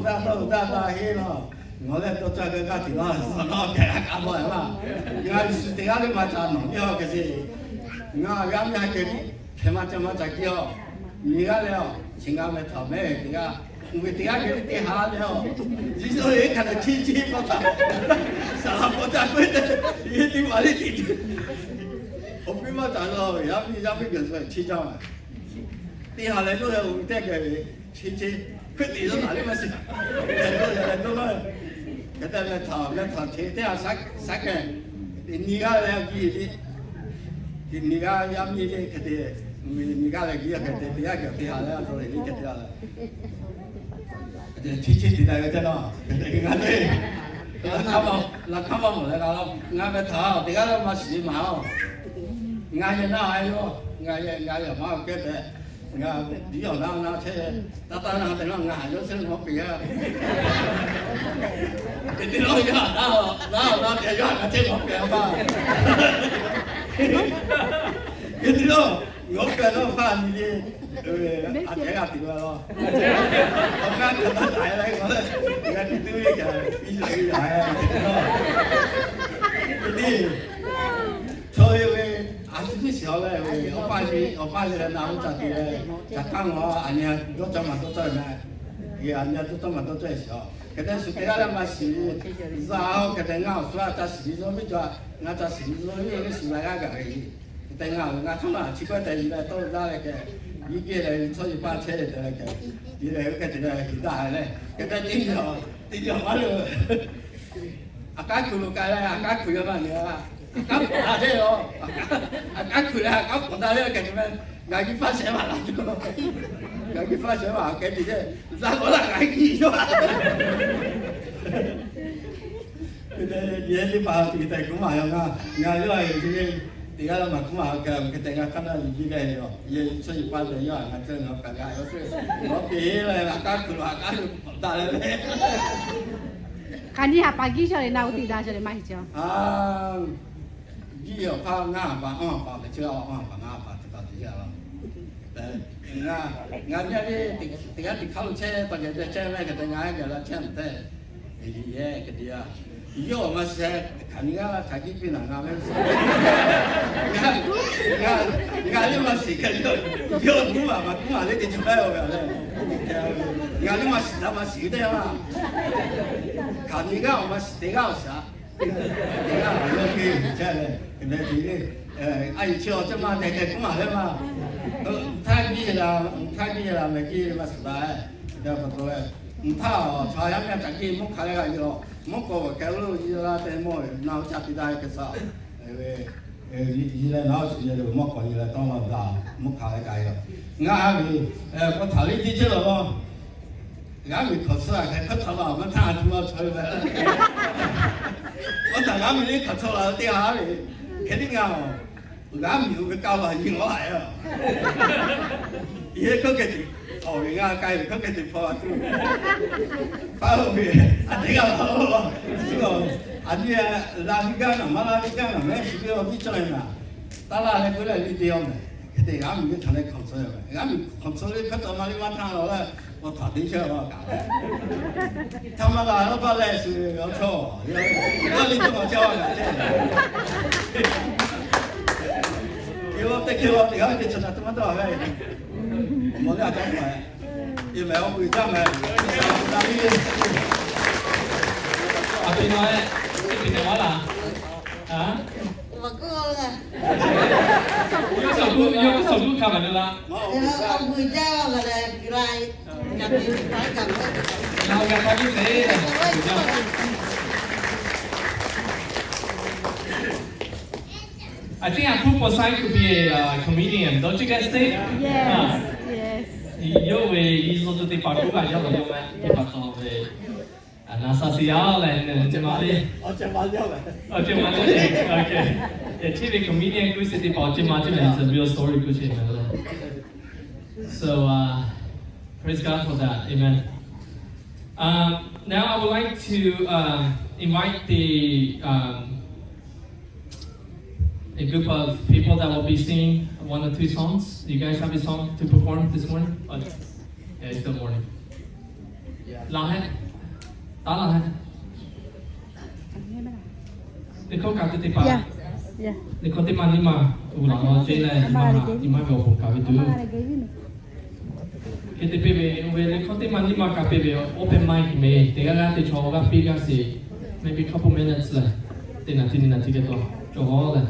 dah hilang. 我咧都做个家庭咯，我嘅搞落嚟嘛。而家是地下啲嘛賺農業嘅事，而家啱啱嘅起碼就冇就叫，而家咧前啱咪頭咩地下，唔係地下嘅地下咧，至少你睇到千千萬萬，十個就佢哋呢啲話呢啲，我邊乜賺咯？有邊人出嚟千張啊？地下咧都有啲嘅千，佢哋都拿呢乜事，人都攞。kita le thao thế à sắc cái niga le gì đi niga yam gì đi cái niga le gì cái dia cái hà le rồi đi cái dia cái chi đi đây cái đó cái ngã đi là khăm vào lại là ngã cái thao thì cái mà xí mà ngã như nào ai luôn ngã như mà cái đấy ngã đi ở đâu nào thế ta nào thế nào ngã vô xem nó bị thì nói ra nó thì ra là trên ngọc bèo ba cái gì đó ngọc bèo nó pha gì đi à cái gì đó ông ăn cái bát đại này có cái cái tươi cái cái gì đại cái gì thôi về 아직도 시험에 오빠들은 나무 잡기에 잠깐 아니야 또 좀만 또 쪄나 이 아니야 또 좀만 또 쪄있어 근데 수대가란 맛이 싸우 그때 나 수아자 시리즈미 좋아 나자 시리즈미 수라가가 그때 나 정말 지금까지 또 나에게 이게 저기 빠체에 이렇게 이렇게 기다래 그때 진짜 말로 아까 그거 가라 아까 그거가 아니야 các à thế rồi các người là các của ta đấy cái này cái phát sẽ mà làm cho cái phát sẽ mà cái gì thế ra có là cái gì chứ cái gì đi vào thì thầy cũng phải không à ngày rồi thì ဒီကတော့မှခုမှကတည်းကခဏကြီးခဲ့ရောရေဆွေးပါတယ်ရောငါကျတော့ကကရောတွေ့တော့ပြေးလာအကားကလာကားတာလည်း Kan ni apa lagi cari nak uti dah cari mai jauh. ကြီးရောဖာငါပါအောင်ပါပဲချောအောင်ပါငါပါတော်တော်ရအောင်ငါညလေးတကယ်ဒီခေါက်ချဲပကြတဲ့ချဲလိုက်ကတည်းကငါကလာချမ်းတဲ့ဒီရဲ့ကတည်းကရောမစက်ခဏကခကြီးပြနာငါလည်းငါလည်းမရှိကြရောဘူးပါမကူလည်းဒီချပဲရောလေငါလည်းမရှိတယ်လားခဏကမရှိတယ်ကစား내가 여기 잘해. 근데 이게 아니 저 좀만 내가 그만 해봐. 타기라 맥기 맞다. 내가 그래. 타 자야면 자기 목 가래가 이거 먹고 겨울로 일어나 때뭐 나오자 비다 해서 왜 이래 나오지 이래 먹고 이래 떠나다 목 가래가 이거. 나비 그 달리 뒤쳐로 나비 커서라 커서라 뭐 다 주어 줘야我大家咪你咳嗽啦，跌下嚟，肯定啊，我啱要佢教埋應我係啊，而家佢嘅學完啊，計佢嘅地方啊，翻到去啊，點解好啊？呢個啊啲啊，拉啲間啊，乜拉啲間啊，咩事都有啲出嚟嘛，得啦，你佢嚟呢啲樣嘅，佢哋啱唔要同你咳嗽嘅，啱唔咳嗽你咳嗽嘛，你話聽落咧。我打的车我搞的，他妈的，我本来是要错，我你怎么叫我这？给我再给我这个你吃了这么多呗？我俩讲买，也买我回家买，阿邊位？你邊電話啦？啊？我哥了，有手機卡埋咗啦。ông người cha là lại gặp đi phải gặp Nào gặp bao nhiêu thế? I think Apu Posai could be a comedian, don't you guys think? Yes, yes. Yo, he's also the parkour guy, yo, yo, man. The parkour, nasa siya, and Jamali.我只買咗嘅。Oh, Jamali, okay. Yeah, TV comedian, who said the Jamali, it's a real story, who said So, praise God for that, amen. Now I would like to invite a group of people that will be singing one or two songs. You guys have a song to perform this morning? Oh, yeah, it's the morning. La hai? Ta la hai? Để không cả cái Yeah, yeah. để có tên mà nó trên này thì mà vào cả cái thứ cái tên về về có tên mà cả về open mic me để cái thì cho cái big cái maybe couple minutes là tên là cái đó cho họ là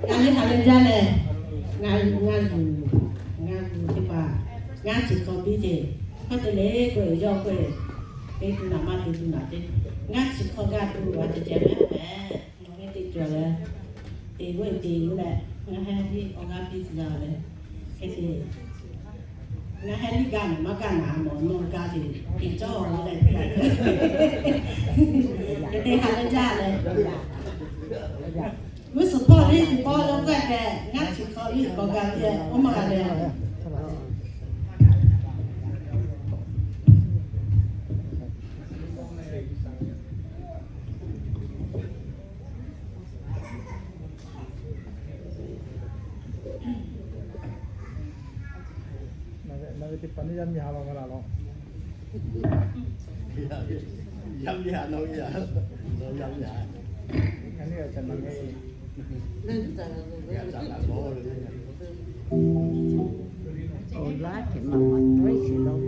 Kami kalian jalan, ngaji apa, ngaji kopi je, kau terleh kau jauh kau, itu nama itu nanti, ngaji kau gak tu ada jalan, mungkin itu jalan, itu lah, ngaji orang bisnis jalan, kasi, ngaji gan makan nama, nongka je, itu orang dah tidak, jadi kalian jalan. Với sự bỏ đi thì bỏ đâu cái kẻ ngắt chỉ có đi có gà kia ôm mà gà đèo nó cái phần dân nhà vào là nó dân nhà đâu vậy? Dân nhà. cái này là chân bằng cái Oh, like it, Mama. Tracy, though.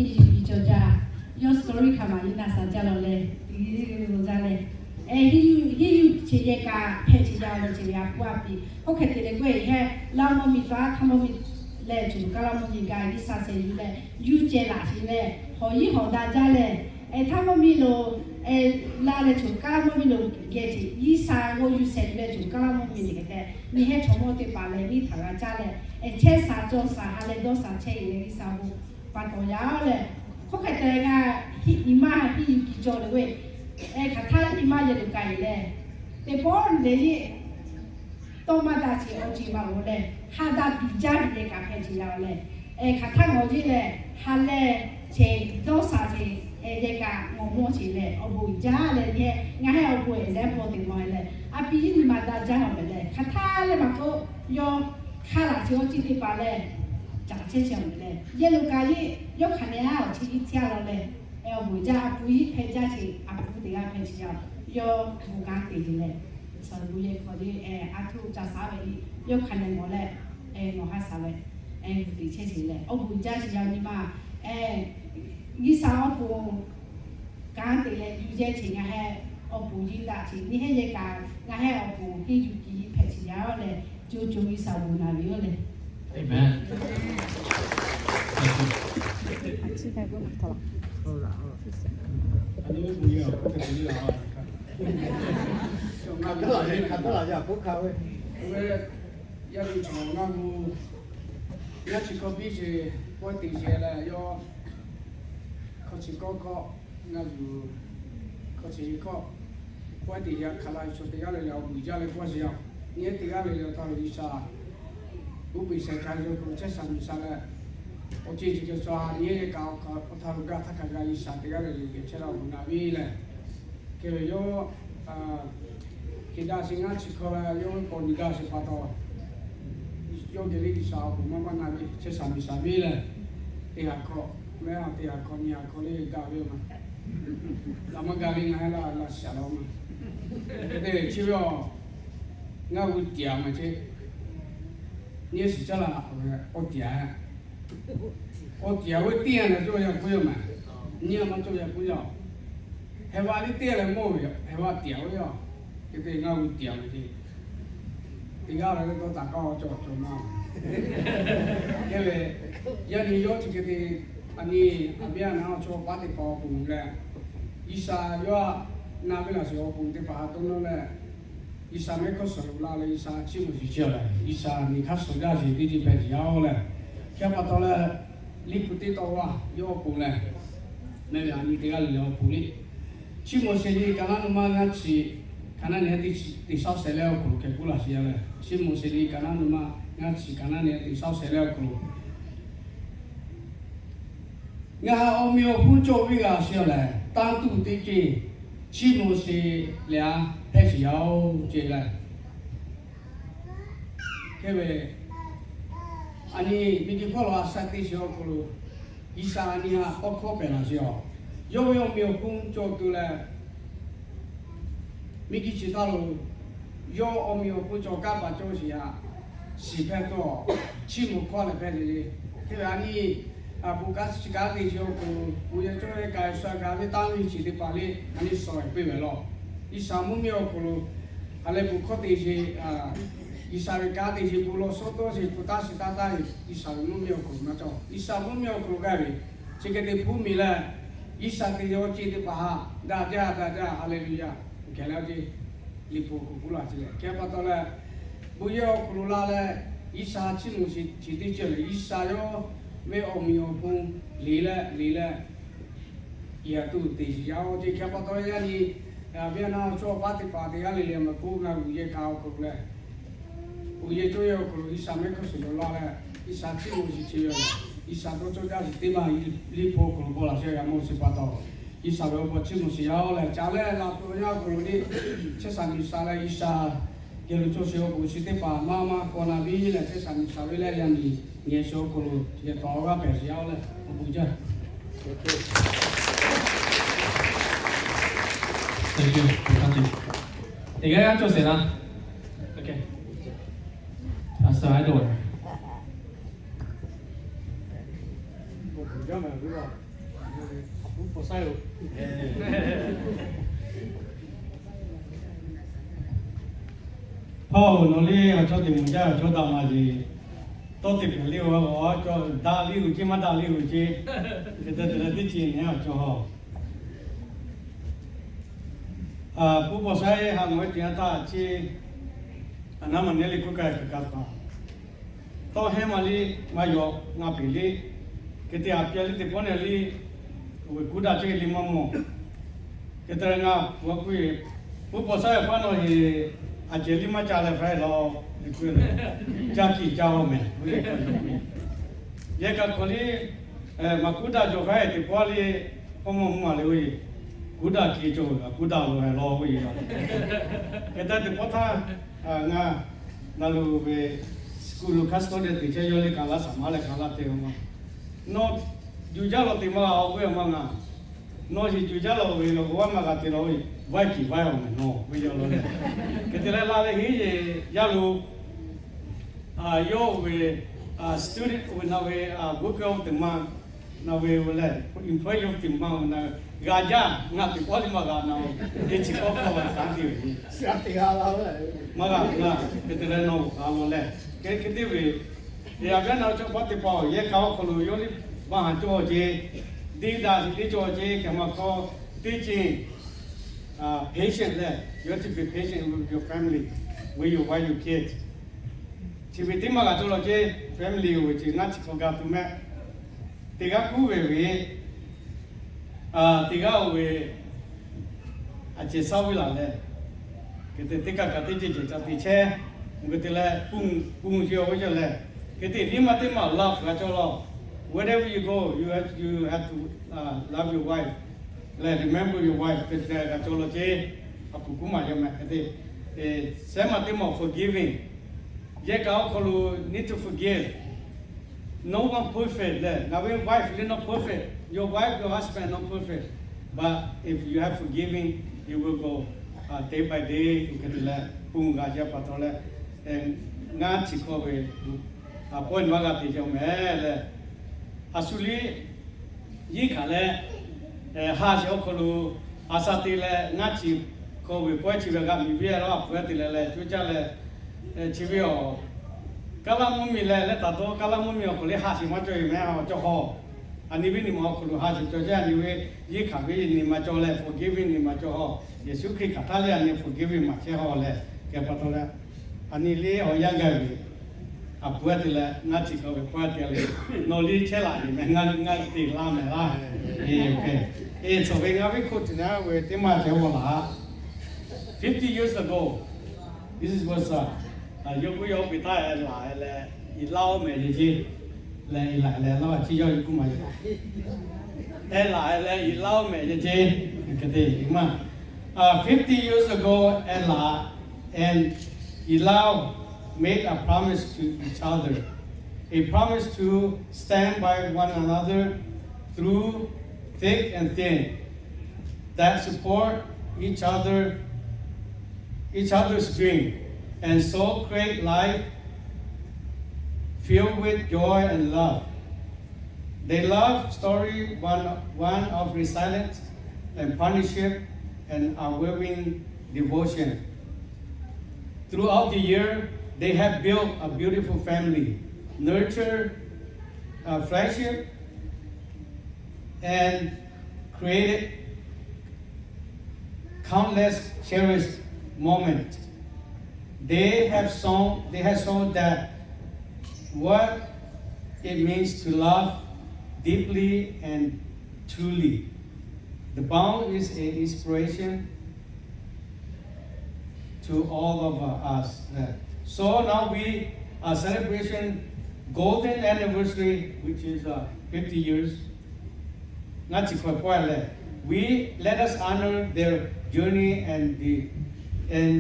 He Joja. Your story come in as a jalole. He Chiyaka, Petija, Chia, Guapi. Okay, the way here, Lamo Mifa, come let to Galamoni guy, this as a you jealous in there, or you hold that jale, a Tamomino, a Lale to Galamomino get it. Yisa, what you said, let to Galamomino there. We had to motive Balani Tarajale, a Chesa Josa, Haledosa, Chay, Isabu, Patoyale, Cockatega, he joined away. A Catan imagine the guy there. The born lady. Tomadachi Ojiba Ole, Hada Bijari Capetiale, a Catanogile, Hale, Che, Dosati, Edeka, Momotile, Obujale, Naha, example the Moile, a Pin Madajamele, Catale Maco, your Calaciochi Pale, Jachamele, Yellow Gali, your canal, Tiale, Elbuja, Pui, Pejachi, Apudia Petia, your Mugati. So we for the Atu Jasavi, your Kanamole, and Mohasave, and the Chesile. Oh, we judge Yanima, and Yisao, Gandhi, you jetting ahead of Bujilati, Niheka, Nahe, Hiji, Petiale, Jojo Isabuna Viole. Amen. gia đình chồng nó ngu nhớ chỉ có biết gì có tiền gì là do không chỉ có ngà dù không chỉ có tiền gì khá là số tiền là bùi gia là quá nhiều nhớ tiền là tao đi xa bố bị sai cái rồi cũng chết sẵn sàng là ở chỉ cho xóa nhớ cái cao tao lúc đó thắc cái gì tiền là cái chế độ nào vì là cái bây giờ khi đã sinh ra chỉ có là do còn đi đã sẽ bắt đầu do cái lý sao cũng mà nói chế sản phẩm vì là thì có mấy anh thì có nhà có lấy gạo về mà làm mà gạo ngay là xả lông mà cái chỉ có ngao cái tiền mà chứ nhớ chỉ cho là ở tiền với tiền là cho nhà quý mà nhớ mà cho nhà quý à hayว่านี่เตี้ยเลยโม่hayว่าเตี๋ยวย่อcái tiền ngao cái tiền này thì ngao là cái tạc cao cho ngao cái về giờ đi vô thì cái anh đi anh biết nào cho bắt được bao bùng lên isa yo na bên là số bùng thì bắt được nó là isa mấy cái số là isa chỉ một chỉ là isa mình khác số ra thì đi về giàu là cái bắt đầu là líp tí to quá yo bùng lên mấy cái anh đi cái là bùng đi chỉ một số đi cái nào mà ngắt chỉ cái nào này thì sao sẽ leo cũng cái cú là gì vậy chỉ một số đi cái nào mà ngắt chỉ cái nào này thì sao sẽ leo cũng ngà ông miêu phụ cho vi cái gì vậy tăng tu tí chỉ một số là hết giàu chỉ là cái về anh ấy mình có lo sát tí giàu cũng isa anh ấy học khó bền là giàu有没有工作过嘞？没去知道喽。有没有工作干嘛做事啊？是拍多，起码快了拍的。这个你不干是干的就不要做那个说干的当然是的把你你稍微背完了。你啥没有过喽？还来不靠的是你啥的干的是不啰嗦多是不打是打打的，你啥没有过那种，你啥没有过干的，这个的不米了。Isa tiada cerita baha, dah haleluya. Kalau je lipu kupula je. Kaya patut le, buaya kulula le, Isa cinu cerita je. Isa yo me omio pun lila, ia tu tiada je. Kaya patut le ni, biar na coba pati ya lila maku na buaya kau kulula. Buaya tu yo kulu Isa me kusulula le, Isa cinu cerita je. Isa tu coba cerita lipu kupula je yang mesti patut. Isa berapa cuma siapa le, jalan lah punya kalau ni cesan Isa le Isa kalau tu siapa pun cerita mama kau nabi le cesan Isa le yang ni siapa kalau dia tahu apa siapa le, bukan. Thank you, thank you. Tiga yang tu sila. Okay. Pastor Idol. 我不讲了，对吧？ ဘူးပေါ်ဆိုင်လို့ ဟောနော်လေအချောတင်ကြချောတာမှာကြီးတော့တင်လေဟောချောဒါလေးကိုကျမဒါလေးကိုကြီးတဲ့တဲ့ချင်းနေချောဟောပူပေါ်ဆိုင်ဟာငွေတင်တာချီအနာမနေလေကိုကဲကတ်ပါတော့ဟဲမလီမယောငါပီလီကတိအပြလီတပေါ်နေလီဝကူဒါချေလီမမောကတရငါဝကွေပူပေါ်ဆိုင်ဖာနော်ဟေအကျလီမချလာဖဲလောဒီကွေဂျာကီကြောင်းမယ်ရေကခလီမကူဒါဂျိုဖဲဒီပေါ်လီပမမလေဝေကူဒါကီဂျိုကူဒါလောဟဲလောဝေကတတဲ့ပေါ်တာငါနာလူဝေစကူလူကတ်စတိုဒီတီချာယောလေကာလာဆမာလေကာလာတေမနော်ဂျူဂျာလောတီမာအောဝေမငါနော်ဂျူဂျာလောဝေလောဝမကတေလောဝေဝိုက်ကြီးဝိုက်အောင်နော်ဝေယောလောလေကတလေလာလေဟေးရလို့ယောဝေstudent ဝေနာဝေဘုတ်ကောတမနာဝေဝလေ employee of the month နာဂါဂျာငါတိပေါ်လီမကနာဒီချီကောကဘာတန်တီစရတီဟာလာလေမကနာကတလေနော်အာမလေကတိဝေရပြန်တော့ချပတ်တိပေါ်ရေကောက်ခလူယောလီဘာကြောကြီးဒီဒါဒီကြောကြီးကမကောတိချင်း patient there. You have to be patient with your family, with your wife, your kids. Si we think about your family, which is not forgot to me. Tiga kuwe we, tiga we, aje sawi la le. Kita tiga kati je tapi che, kita le pung sio aja le. Kita lima love kacau lo. Wherever you go, you have to love your wife. Remember your wife. Kita colo je, aku kuma je mak. Saya mati mau forgiving. Je kau kalau need to forgive. No one perfect. Now your wife is not perfect. Your wife, your husband not perfect. But if you have forgiving, you will go day by day. Kita le pung aja patole. Ngat sikowe. Poin waga tijau mele. Asuli, ye kale. Ha cho kholu asati le ngachi ko we pwe chi ga mi bia ro pwe ti le chu cha le chi bio kala mu mi le ta to kala mu mi ko le ha si ma choi me ho cho ho ani bi ni mo kholu ha si cho ja ni we yi kha bi ni ma cho le forgiving ni ma cho ho yesu christ ka ta le ni forgiving ma che ho le ke pa to le ani le ho yang ga bi a pwe ti le ngachi ko we pwe ti le no li che la ni me nga ti la me la okay. So when we go to now, we're 50 years ago, this is what's up. You go up with I allow me to see. Allow me to 50 years ago, Ella and Elau made a promise to each other, a promise to stand by one another through thick and thin, that support each other's dream, and so create life filled with joy and love. They love story one of resilience and partnership and unwavering devotion. Throughout the year, they have built a beautiful family, nurtured friendship, and created countless cherished moments. They have shown that what it means to love deeply and truly. The bond is an inspiration to all of us. So now we are celebrating golden anniversary, which is 50 years. We let us honor their journey and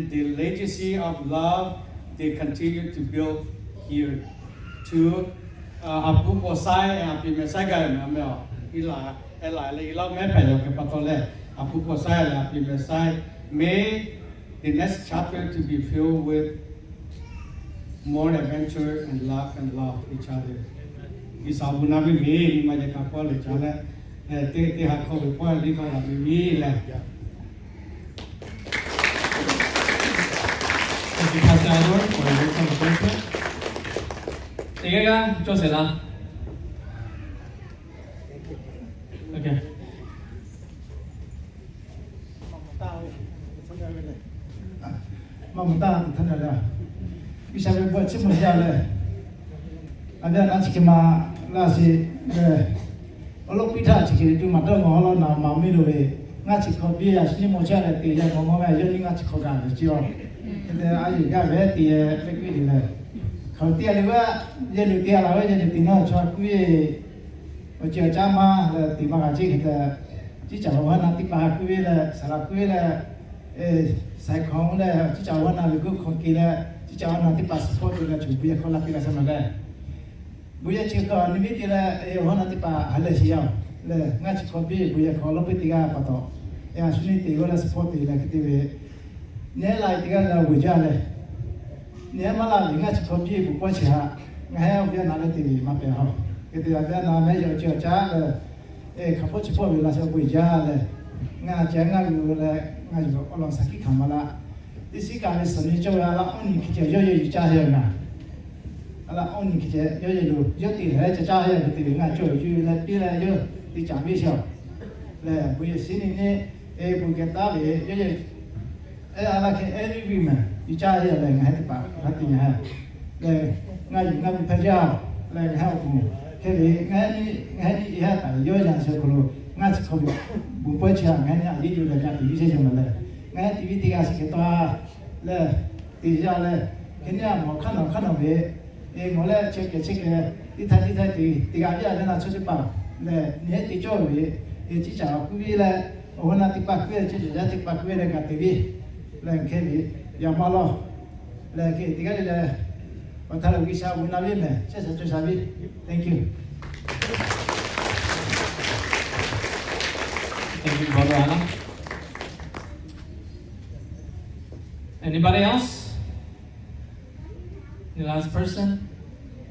the legacy of love they continue to build here. To Apu Posai and Api Mesaga Mamel, Ila Mepel, Capatole, Apu Posai and Api Mesai, may the next chapter to be filled with more adventure and love each other. Is Abu Nabi me, Majaka Pole, Chana. te ha ko be pa li ko la mi la Thank you, Pastor Edward, for your wisdom and encouragement. Tinggal做谁了 ？Okay. Mama ta thana la bisa be bo chimu ya le ada na chikima la si le olo pita chiki tu ma to ngo lo na ma mi lo be nga chi kho bi ya si mo cha le ti ya mo mo ma yo ni nga chi kho ga le ji yo de a yi ga be ti ye pe kwi di le kho ti ya le wa ye lu ti ya la ye ni ti na cha kwi o che cha ma le ti ma ga ji ke ta ji cha wa na ti pa kwi le sa la kwi le sai khong le ji cha wa na lu ku khong ki le ji cha wa na ti passport le chu bi kho la ti la sa ma le bu ye chi ko ni mi ti le e ho na ti pa ha le si ya le nga chi ko bi bu ye kho lo pi ti ga pa to ya su ni ti go la support ti le ki ti be ne la ti ga la bu ja le ne ma la nga chi ko bi bu ko chi ha nga ya bu na le ti bi ma pe ho ki ti ya na me yo chi cha le e kha po chi po bi la sa bu ja le nga cha nga lu le nga ju ko lo sa ki kha ma la ti si ka le sa ni cho ya la on ni ki che yo yo cha he na ala on ni ki che yo yo lu yo ti he cha he ki ti nga cho ju le pi le yo ti cha mi xiao le bu ye si ni ne e bu ke ta le yo yo e ala ke e ri bi ma ti cha he le nga ti pa ha ti nya le nga ju nga bu pa ja le ha bu ke le nga ni ha ta yo ja se ko lo nga chi ko bu pa cha nga nya yi ju le ja ti se se ma le nga ti vi ti ga si ke ta le ti ja le ke nya mo kha na be e mo le che ke ti ga ya le na chu chi pa le ne ti cho be e chi cha ku vi le o na ti pa ku che ja ti pa ku le ga ti vi le ke vi ya ma lo le ke ti ga le o ta la wi sa wi na vi me che se sa vi thank you. Thank you, Brother Anna. Anybody else? The last person?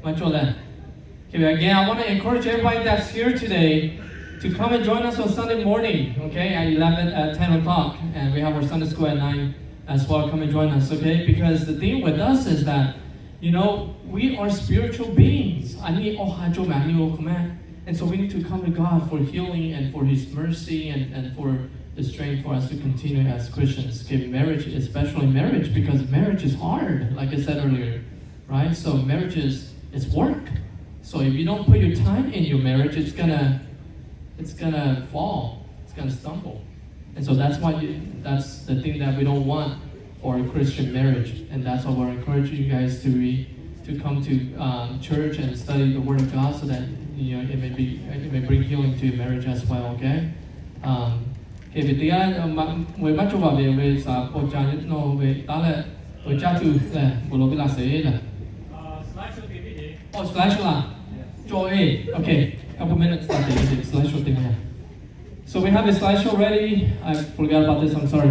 Okay, again, I want to encourage everybody that's here today to come and join us on Sunday morning, okay, at 10 o'clock. And we have our Sunday school at 9 as well. Come and join us, okay? Because the thing with us is that, you know, we are spiritual beings. And so we need to come to God for healing and for His mercy and for the strength for us to continue as Christians. Okay, marriage, especially marriage, because marriage is hard, like I said earlier, right? So marriage is work. So if you don't put your time in your marriage, it's gonna fall, it's gonna stumble. And so that's that's the thing that we don't want for a Christian marriage. And that's why we're encouraging you guys to come to church and study the Word of God, so that it may bring healing to your marriage as well. Okay. Okay. Vì tiếng người bắt chụp vào về xã hội trang nó về đó là về cha tu là bộ lối là sẽ là. Oh, slideshow là. Joy. Okay. Couple minutes left. The slideshow thing here. So we have the slideshow ready. I forgot about this. I'm sorry.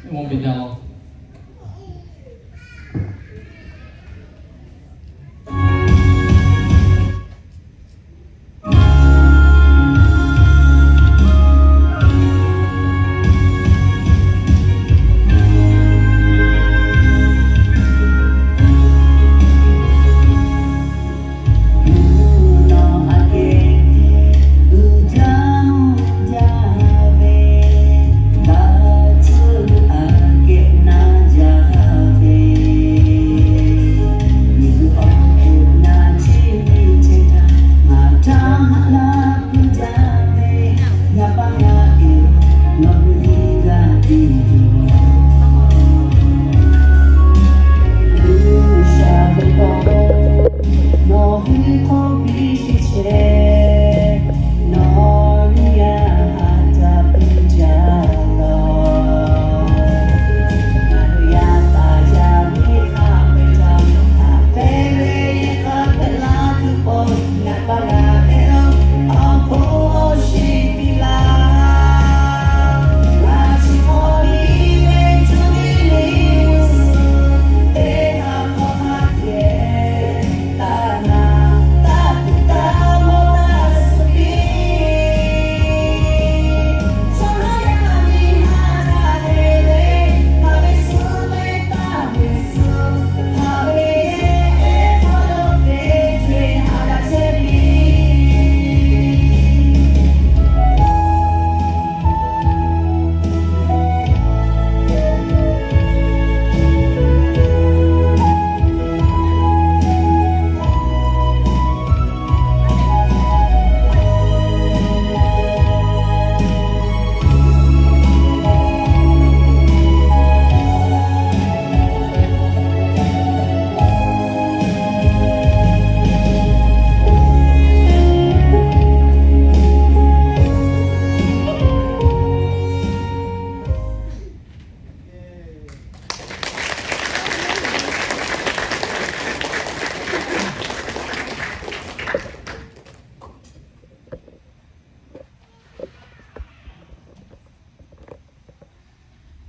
It won't be that long. Get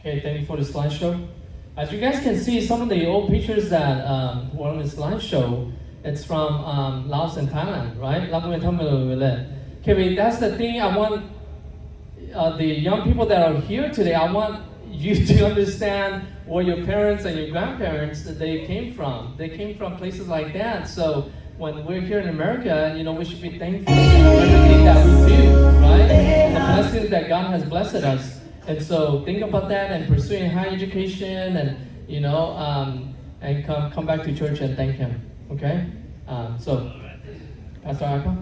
Okay, thank you for the slideshow. As you guys can see, some of the old pictures that were on the slideshow, it's from Laos and Thailand, right? Okay, that's the thing I want the young people that are here today, I want you to understand where your parents and your grandparents that they came from. They came from places like that. So when we're here in America, we should be thankful for everything that we do, right? And the blessings that God has blessed us. And so think about that and pursuing higher education and and come back to church and thank Him. Okay? So Pastor Aka.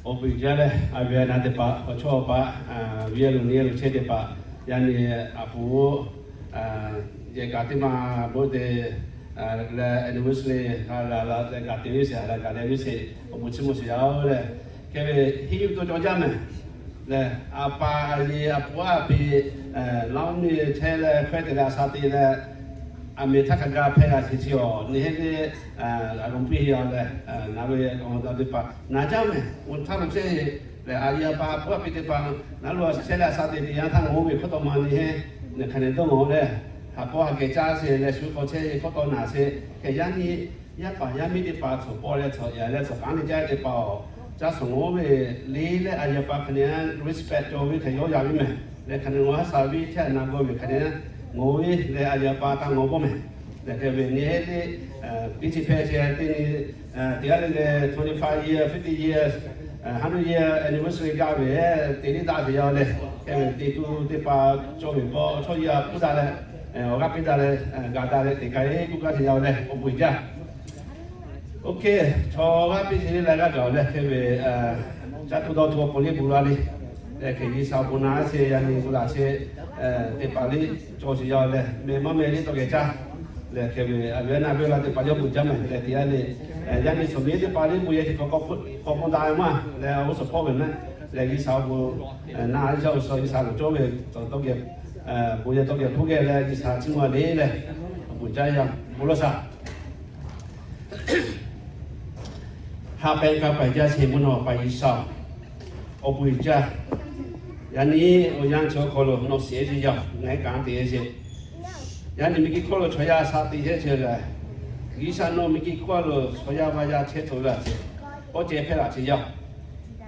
Obijale aviana de pa ochopa vielu nielu chede pa yani apu je katima bode la anniversary la gativisi la gativisi omuchimusi yao le keve hiu to jojame le apa ali apu api launi chele kwete la sati le ame takaga pega sitio ni hede rompi yo le nawe on de pa na jame un tano che le alia pa po pite pa na lo sela sa de ya thang ho be khoto ma ni he ne khane to mo le ha po ha ke cha se le su ko che khoto na se ke ya ni ya pa ya mi de pa so po le so ya le so kan ni ja de pa cha so mo be le le alia pa khane respect to we ke yo ya bi me le khane wa sa bi che na go be khane ngồi le alia pa ta ngồi bome le ke ve ni le pichi pe che ti ni le 25 years 50 years 100 year anniversary ga ve ti ni da ya le ke ti tu ti pa cho ve bo cho ya pu da le o ga pi da le ga da le ti kai ku ga ti ya le o bui ja okay cho ga pi ni la ga ga le ke ve cha tu do tu po ni bu la li le ke ni sa bu na se ya ni bu la se te pali chosi ya le me mame ni to ke cha le ke avena vela te pali bu jama le tia le ya ni so me te pali bu ye ko da ma le o so po me le gi sa bu na ja so gi sa jo me to ke bu ye to ke pu ke le gi sa chi ma le le bu ja ya bu lo sa ha pe ka pa ja si mu no pa i sa o bu ja ya ni o yang cho ko lo no se ji ya ngai kan de se ya ni mi ki ko lo chwa ya sa ti he che la gi sa no mi ki ko lo chwa ya ba ya che to la se o je phe la che ya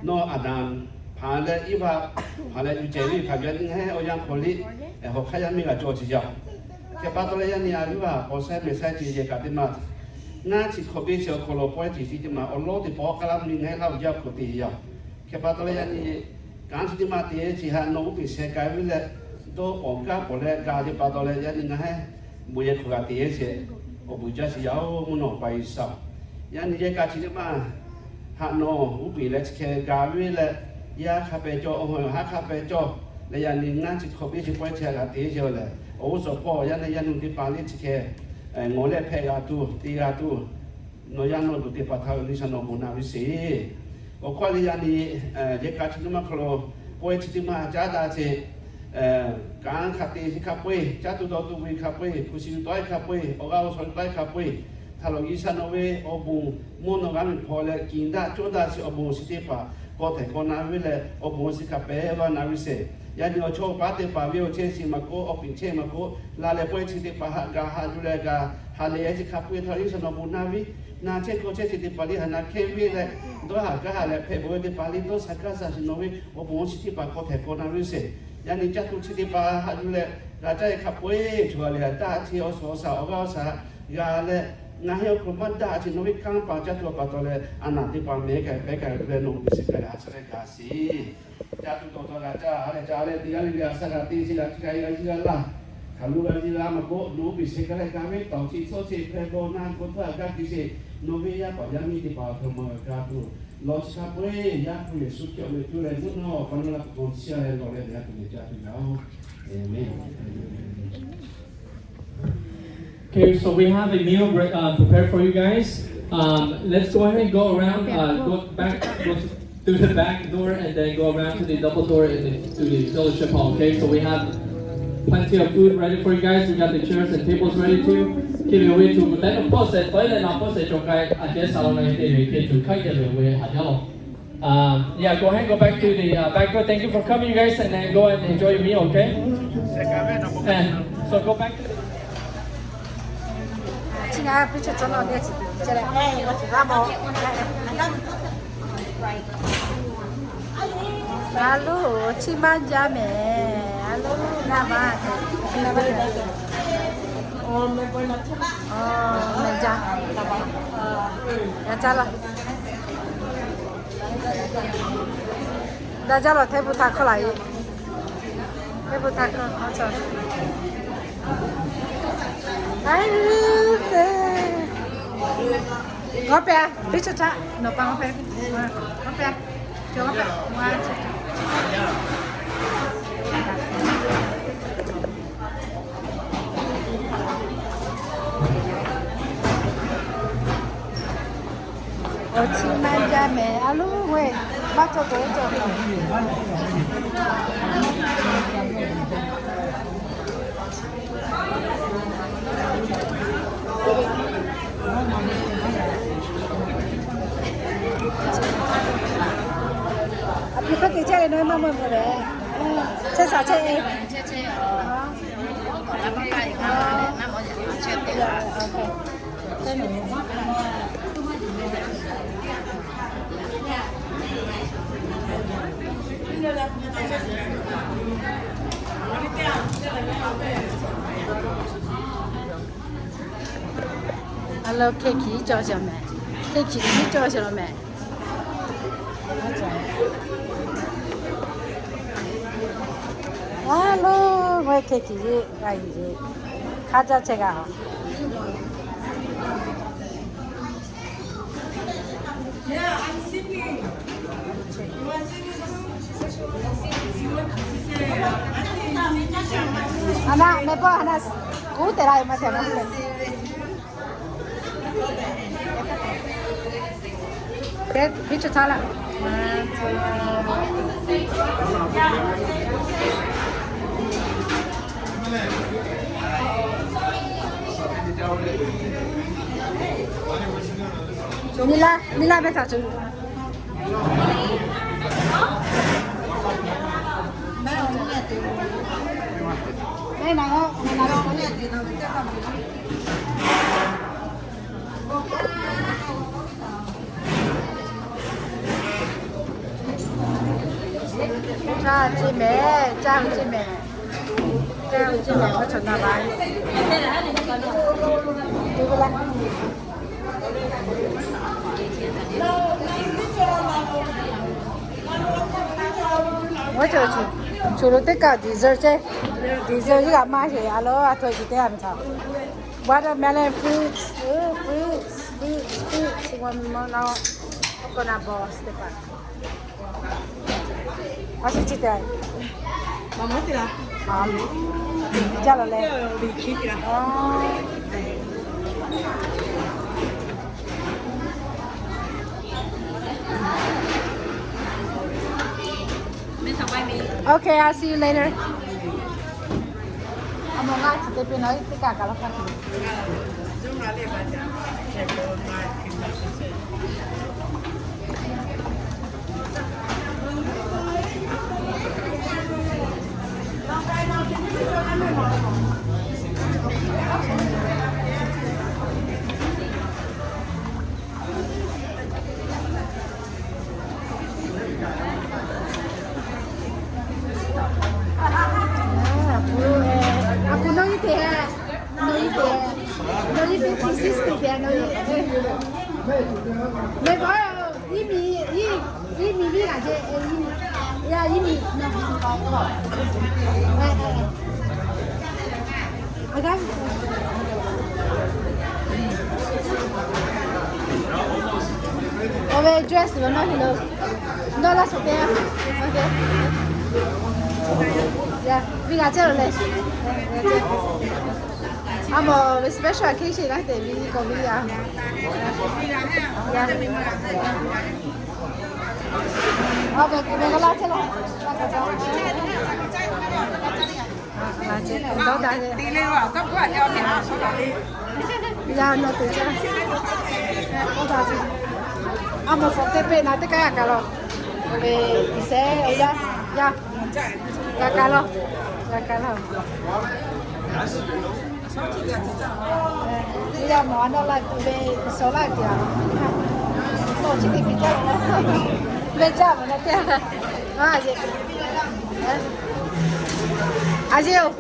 no adan pha le i ba pha le ju je li pha ge ngai o yang ko li ho kha ya mi la cho che ya ke ba to le ya ni a ri ba o se me sa ji je ka ti ma na chi ko be che ko lo po ji ti ma o lo ti po ka la mi ngai la ya ko ti ya ke ba to le ya ni kan si ma ti chi ha no bi se ka wi le do o ka po le ga di pa do le ya ni na he bu ye ku ga ti che o bu ja si ya o mu no pa i sa ya ni ye ka chi ma ha no u bi le ke ga wi le ya kha pe cho o ha kha pe cho le ya ni na chi ko bi chi po che ga ti che le o so po ya ne ya nu ti pa li chi ke ngo le phe ga tu ti ga tu no ya no du ti pa tha ni sa no mu na wi si o kwali ya ni je ka chi ma khlo po chi ti ma cha da che kan kha ti si kha pwe cha tu do tu wi kha pwe pu si toi kha pwe o ga o so toi kha pwe tha lo yi sa no we o bu mo no ga mi pho le kin da cho da si o bu si ti pa ko the ko na wi le o bu si kha pe wa na wi se ya ni o cho pa te pa wi o che si ma ko o pin che ma ko la le pwe chi ti pa ha ga ha du le ga ha le ji kha pwe tha ri sa no bu na wi na che ko che ti pa li ha na ke wi le do ha ga ha le pe bo ti pa li do sa ka sa si no wi o bu si ti pa ko the ko na wi se ya ni cha tu chi ti pa ha du le ga cha kha pwe chua le ta chi o so sa o ga sa ya le na he ko ma da chi no wi kang pa cha tu pa to le ana ti pa me ka pe ka le no bi se ka ha sa le ka si cha tu to ga cha ha le cha le ti ya li ya sa ka ti si la chi ka ya chi la kalau lagi lama ko no bisa kalau kami tahu sih so sih perbonan kota agak di sini no ya pak jami di bawah rumah kami los kapre ya punya suci oleh tulen itu no kalau nak konsia yang oleh ya punya jatuh jauh amen. Okay, so we have a meal prepared for you guys. Let's go ahead and go around, go to the back door and then go around to the double door to the fellowship hall. Okay, so we have plenty of food ready for you guys. We got the chairs and tables ready to give you away to. Then of course, I guess I don't know if they to kite them away. Yeah, go ahead, go back to the banquet. Thank you for coming, you guys, and then go and enjoy your meal, okay? So go back to the... 今天不去找老爹去，进来。哎，我去拿包。Hello, Chimajame. Hello, Nama. Oh, meja. Ya calo. Dah calo, tebu tak lagi. Tebu tak, macam. Ngopi ya, bisa cak, nopo ngopi, ngopi ya, coba ngopi, macam. Chimajame, alu, weh, baca tu. Aku pakai cakap nama mana boleh? Saya saja. Hello, Kiki, cho cho mẹ. Kiki, đi cho mẹ. Hello, 왜 Kiki 아이지? 가자 제가. Yeah, I'm singing. You are singing. 하나, 내봐 하나. 우대라 이마 되나? 네, 비추 잘라. Nila beta tu. Cha chị mẹ, cha chị mẹ, có chuyện nào vậy? Đi qua đây. What are you? Chulu teka dessert che. Dessert you got my here. Hello, I told you there. Watermelon fruits. Fruits. One more now. Coconut balls. Tepa. What's it there? Mama tira. Jalo le. Tira. Okay, I'll see you later. I'm going to take a look at Aku nong itu ya, nong itu pieces itu ya, nong itu. Mereka ini aja, ya ini. Agak. Oh, dress lo, no la sopea. Okay. Ya, venga, chévere. Vamos, special occasion lah, tapi kopi ya. Ya. Okay, venga lah, chévere. Lah, chévere. Đâu đây? Đi lên vào tóc của anh thì họ số lại đi. Ya, no te ya. Đâu đây? Vamos, te pena, te cae acá lo. Ise, ya, ya. Gakalo. Bây giờ món đó là về số lại kìa. Tổ chức cái chắc. Về chợ mà nó kìa. Aziu,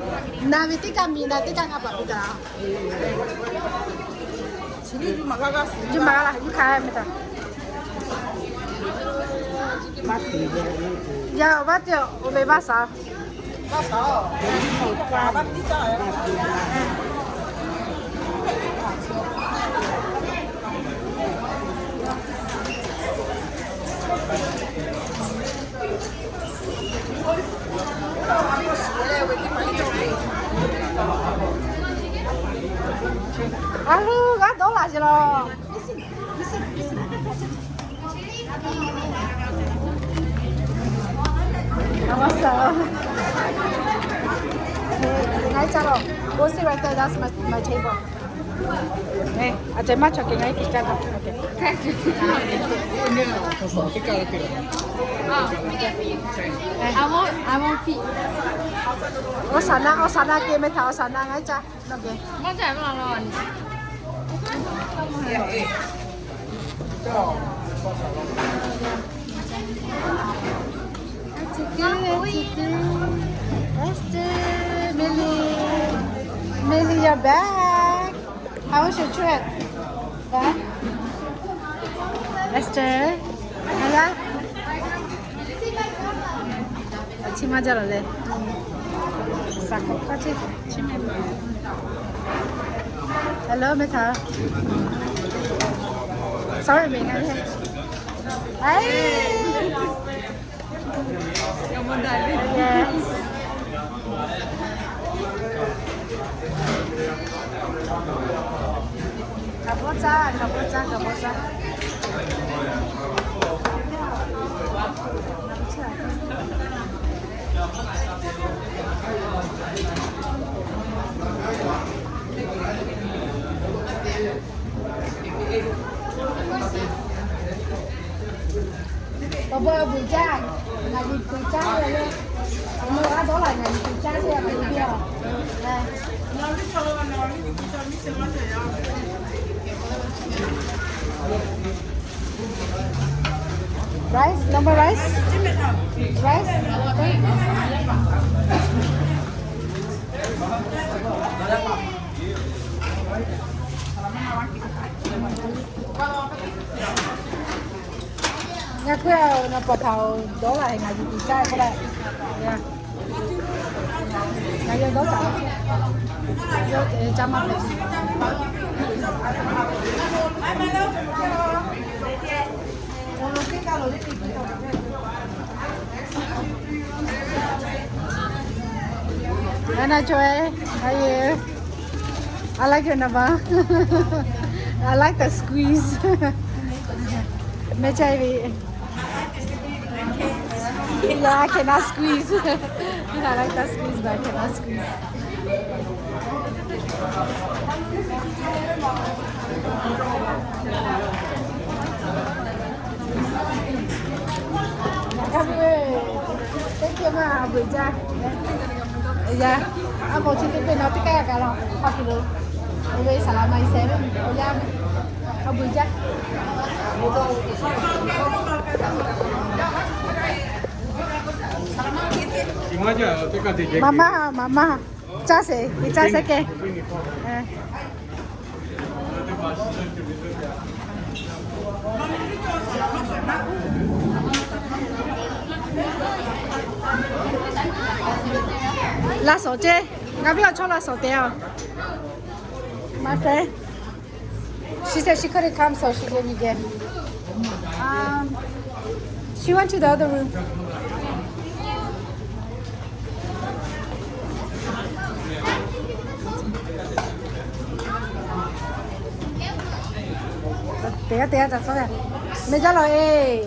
na vitika mina tika ngapa kita. Sini cuma kakak. Cuma lah, ini kaya mita. Ya, obat yo, obat basah. Pasal. Kabat kita ya. Aduh, gak tahu lah sih lo. Apa sih? Ngay chalo. Go sit right there. That's my table. Hey, aja macam ngay kita tak. Okay. I want feet. Osana ke me tha Osana ngay cha. Okay. Macam mana lawan? Millie, you're back. How was your trip? Back? Esther? Hello? Cima jalan le. Sakit kacau. Hello, Meta. Sorry, Ming. Hey. Yes. Kabocha. Baba Bujang, ngaji Bujang ya. Murah dolar ngaji Bujang ya ngaji dia. Rice, number rice? Rice? Nhà quê nó bỏ thầu đó là ngày gì trai có đây. Nha. Ngày giờ đó chả. Vô để chăm ăn được. Anna Joy, how are you? I like your number. I like the squeeze. Maybe. Yeah, I cannot squeeze. I like that squeeze, but I cannot squeeze. Thank you, ma. Buổi ra. Dạ. Một chiếc tiền nó tất cả cả lo. Họ kêu luôn. Bây giờ là mày xem. Dạ. Buổi ra. Mama, chase, chase ke. La sổ chê, ngã biết cho la sổ tiêu. My friend, she said she couldn't come, so she gave me gift. She went to the other room. Tía, chặt số này. Mấy cháu rồi ê.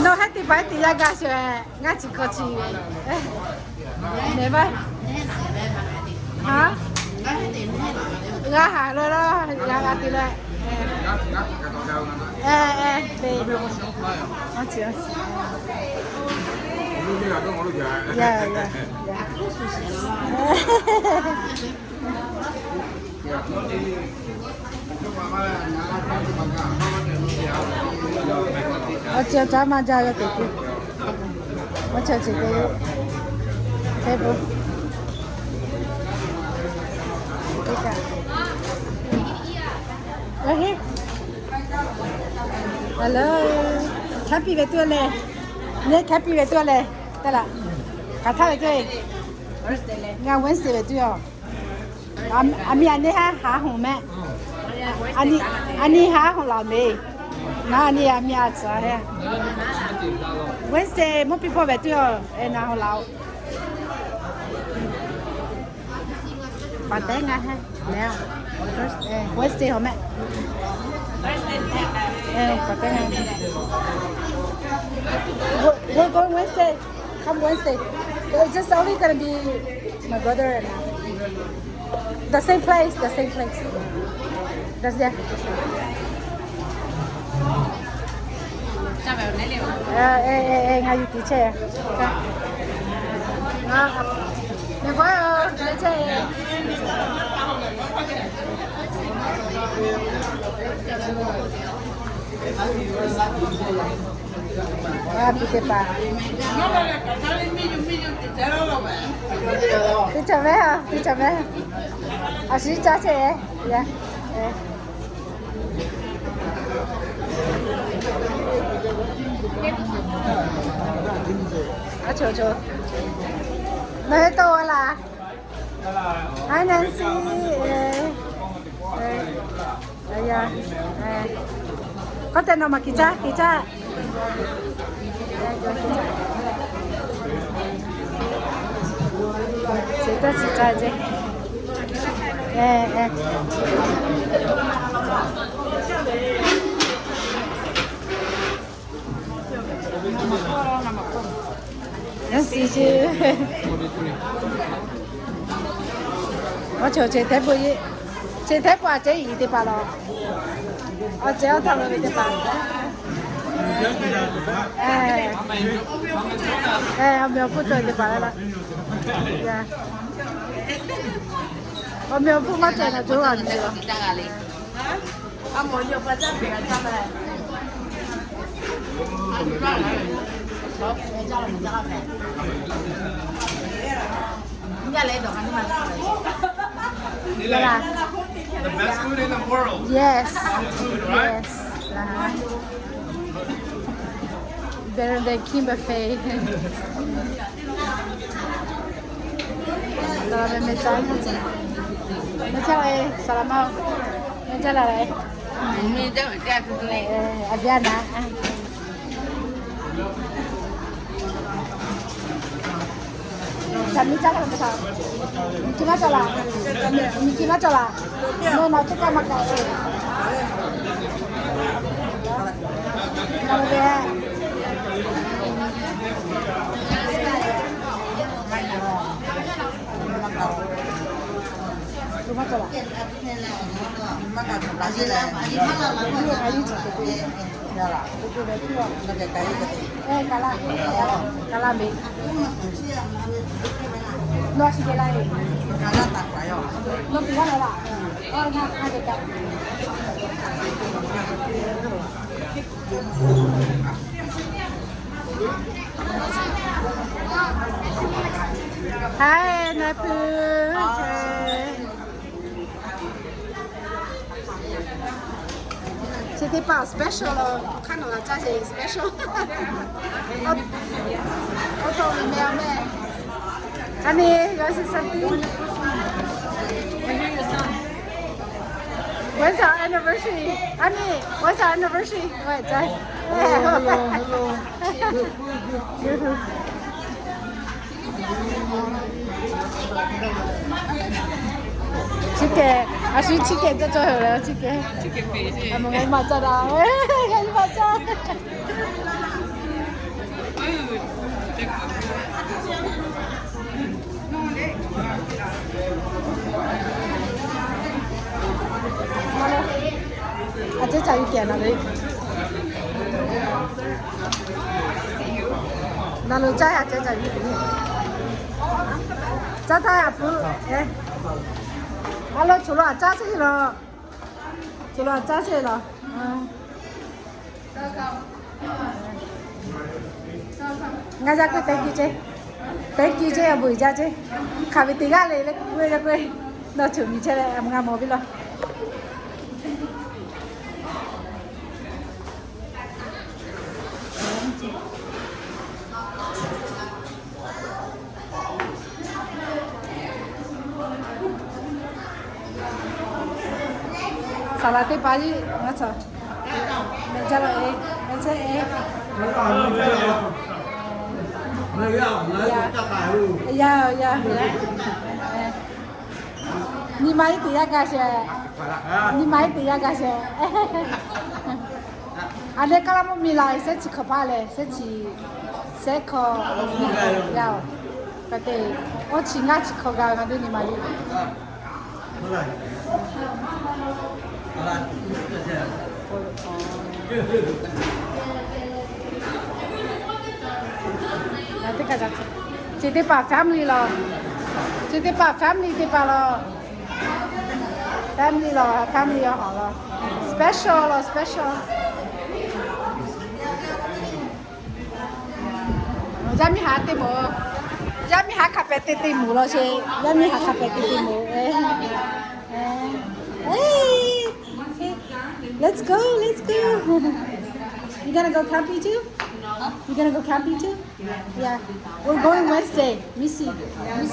Nó hết thì phải tía gà rồi, ngã chỉ có chi. Nè vậy. Hả? Gà hàng rồi đó, gà tí lại. Baby. What's yours? Yeah. What's your time? I just take it. What's your ticket? Table. Right here. Hello. Happy về tua lệ. Nè happy về tua lệ. Đây là. Cả thằng về tua. Ngày Wednesday về tua. Ami anh ha há hồng mẹ. Anh há hồng lão mẹ. Na anh ami ăn sao ha. Wednesday more people về tua. Na hồng lão. Bạn té ngay ha. Nào. Wednesday hả mẹ? Bạn té ngay. We're going Wednesday. Come Wednesday. It's just only gonna be my brother and the same place. That's there. Ngayอยู่ที่เช่ไม่ค่อยไม่ใช่Pite pa. Pizza me. Así chache, ya. Acho. No es todo la. Hi Nancy. Ya. Có tên nào mà kỳ cha. Kita cita aja. Nasi chứ. Tôi chơi thế bữa gì? Chơi thế qua chơi gì thì bà lo. Chơi thằng nào thì bà. Ông phụ tôi thì bà là. Dạ. Ông phụ mà chơi là chỗ nào vậy? Ông muốnយកបាត់ទៅចាំដែរThe best food in the world. Yes. Food, right? Yes. Better than Kim buffet. Salam mecah. Mecah salam mau. Mecah lah. Ini dah tu ni. Abiana. Kami cakap apa sah? Cuma cakap. Cuma cakap. No, nak cakap makan. Kalau dia. Cuma cakap. Makan lagi lah. Lagi cakap. Ya lah. Itu dah tua. Nak kaya. Kalah be. Nó chỉ cái này. Nó tạt phải rồi. Nó chỉ cái này là. Nha, cái cái. Hi, Napu. C'était pas special, quand on a déjà special. Autant le meilleur. Honey, you see something? When's our anniversary? Honey, what's our anniversary? Wait, hello. Chicken, 아시 chicken 저 줘요, chicken. chicken face. 아무 맞잖아. 가지 맞자. 这叫一点了嘞。那路加下这叫一点。加他呀不哎。阿拉除了加去了，除了加去了，嗯。ngay ra cái tay kia chứ buổi ra chứ khá bị tí gà lấy quê ra quê nó chủ như thế này em ngắm mò biết lo salad teh pagi nggak sah meja lo meja ya ni mai thì ra cái gì ni mai thì ra cái gì anh ấy kalau mau milai sẽ chỉ có ba lệ sẽ có ya cái đấy ở chỉ ngã chỉ có cái này ni mai nanti kata jadi pak family lo jadi pak family di palo family lo family lo halo special lo special jami hati mo jami hak kapet timu lo sih jami hak kapet timu let's go you gonna go camping too? You gonna go camping too? Yeah. We're going Wednesday. Missy ane.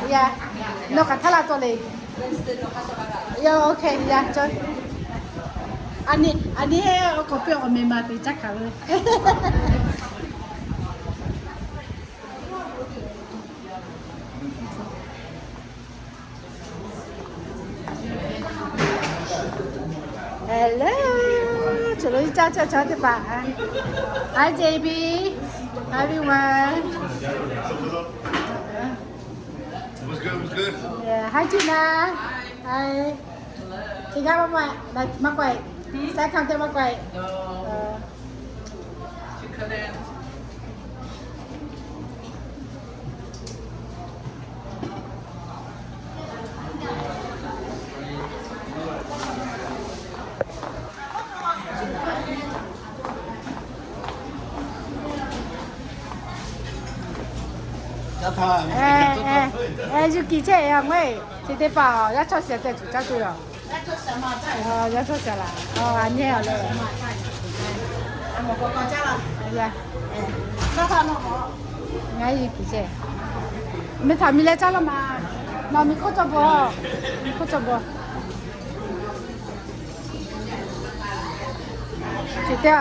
Yeah. No kathala tole. Yeah, okay. Yeah, join. Ani kopi o me mate chakale. Hello. Chalo cha di ba. Hi JB. Hi everyone. What's good? Yeah, hi Tina. Hi. Tiga ma quay. Sẽ không cho ma quay. Yuki这样喂，这得包，要炒些在煮家对了。要炒什么菜？要炒啥啦？安尼好嘞。我过家了。哎呀，那他弄好。俺Yuki这，没他米来家了吗？那米可着不？可着不？这条，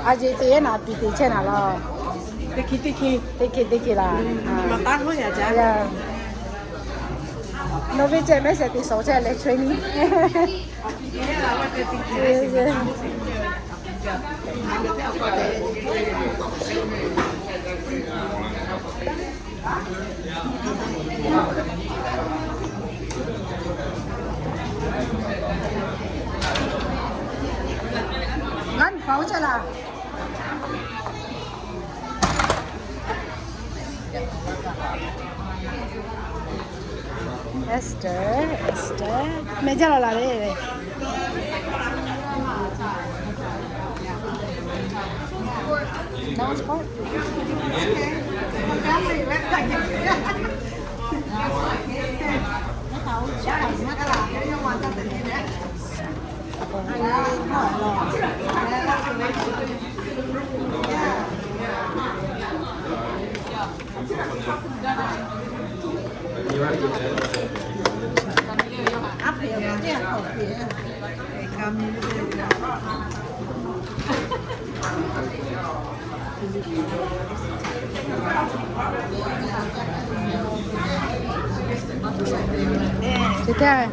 阿姐这拿比的钱拿了。Tiki lah. Makan ho ya ja. Ya. No ve je me se ti so je le training. Ngan pháo chưa là? Esther, me già lo la vede. No sport. Kita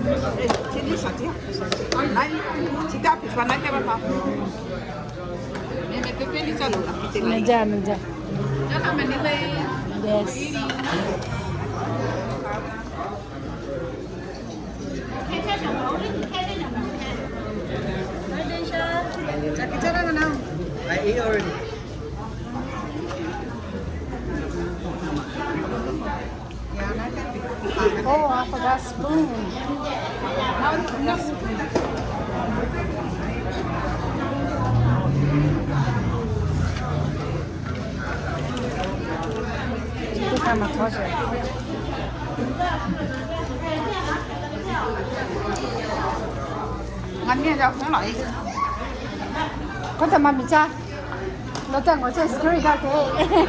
Sini saja. Lain, kita habis mana aja berapa? Ini pepe di sana lah. meja. Jangan menilai. Yes. ate already. Oh, I forgot spoon. Itu sama saja. Ngắn nghe đâu, nó lại. Có thể mà mình cha. Nó chẳng có chơi story đâu thế.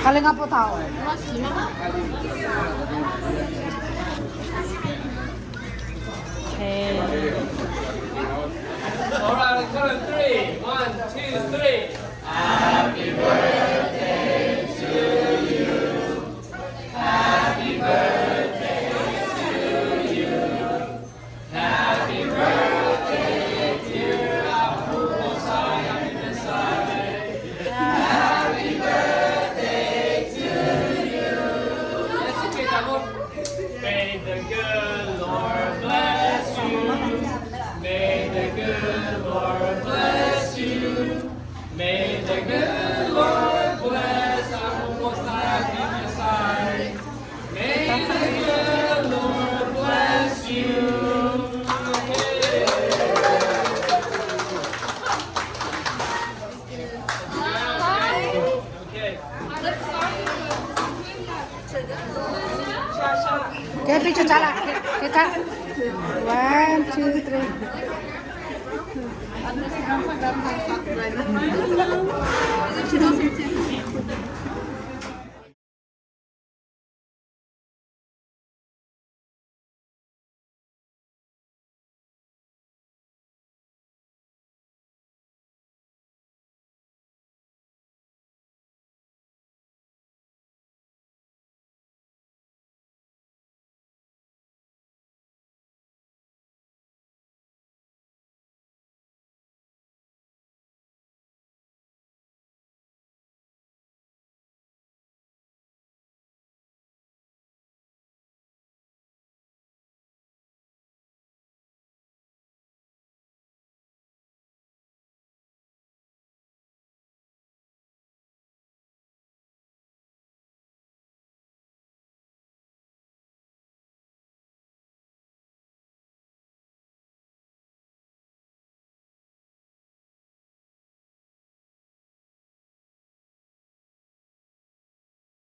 Kalian apa tahu? Okay. All right, count of 3. 1, 2, 3. May the good Lord bless you. May the good Lord bless you. May the good Lord bless our most high side. May the good Lord bless you. Okay. Okay, picture chala. Kita. 1, 2, 3.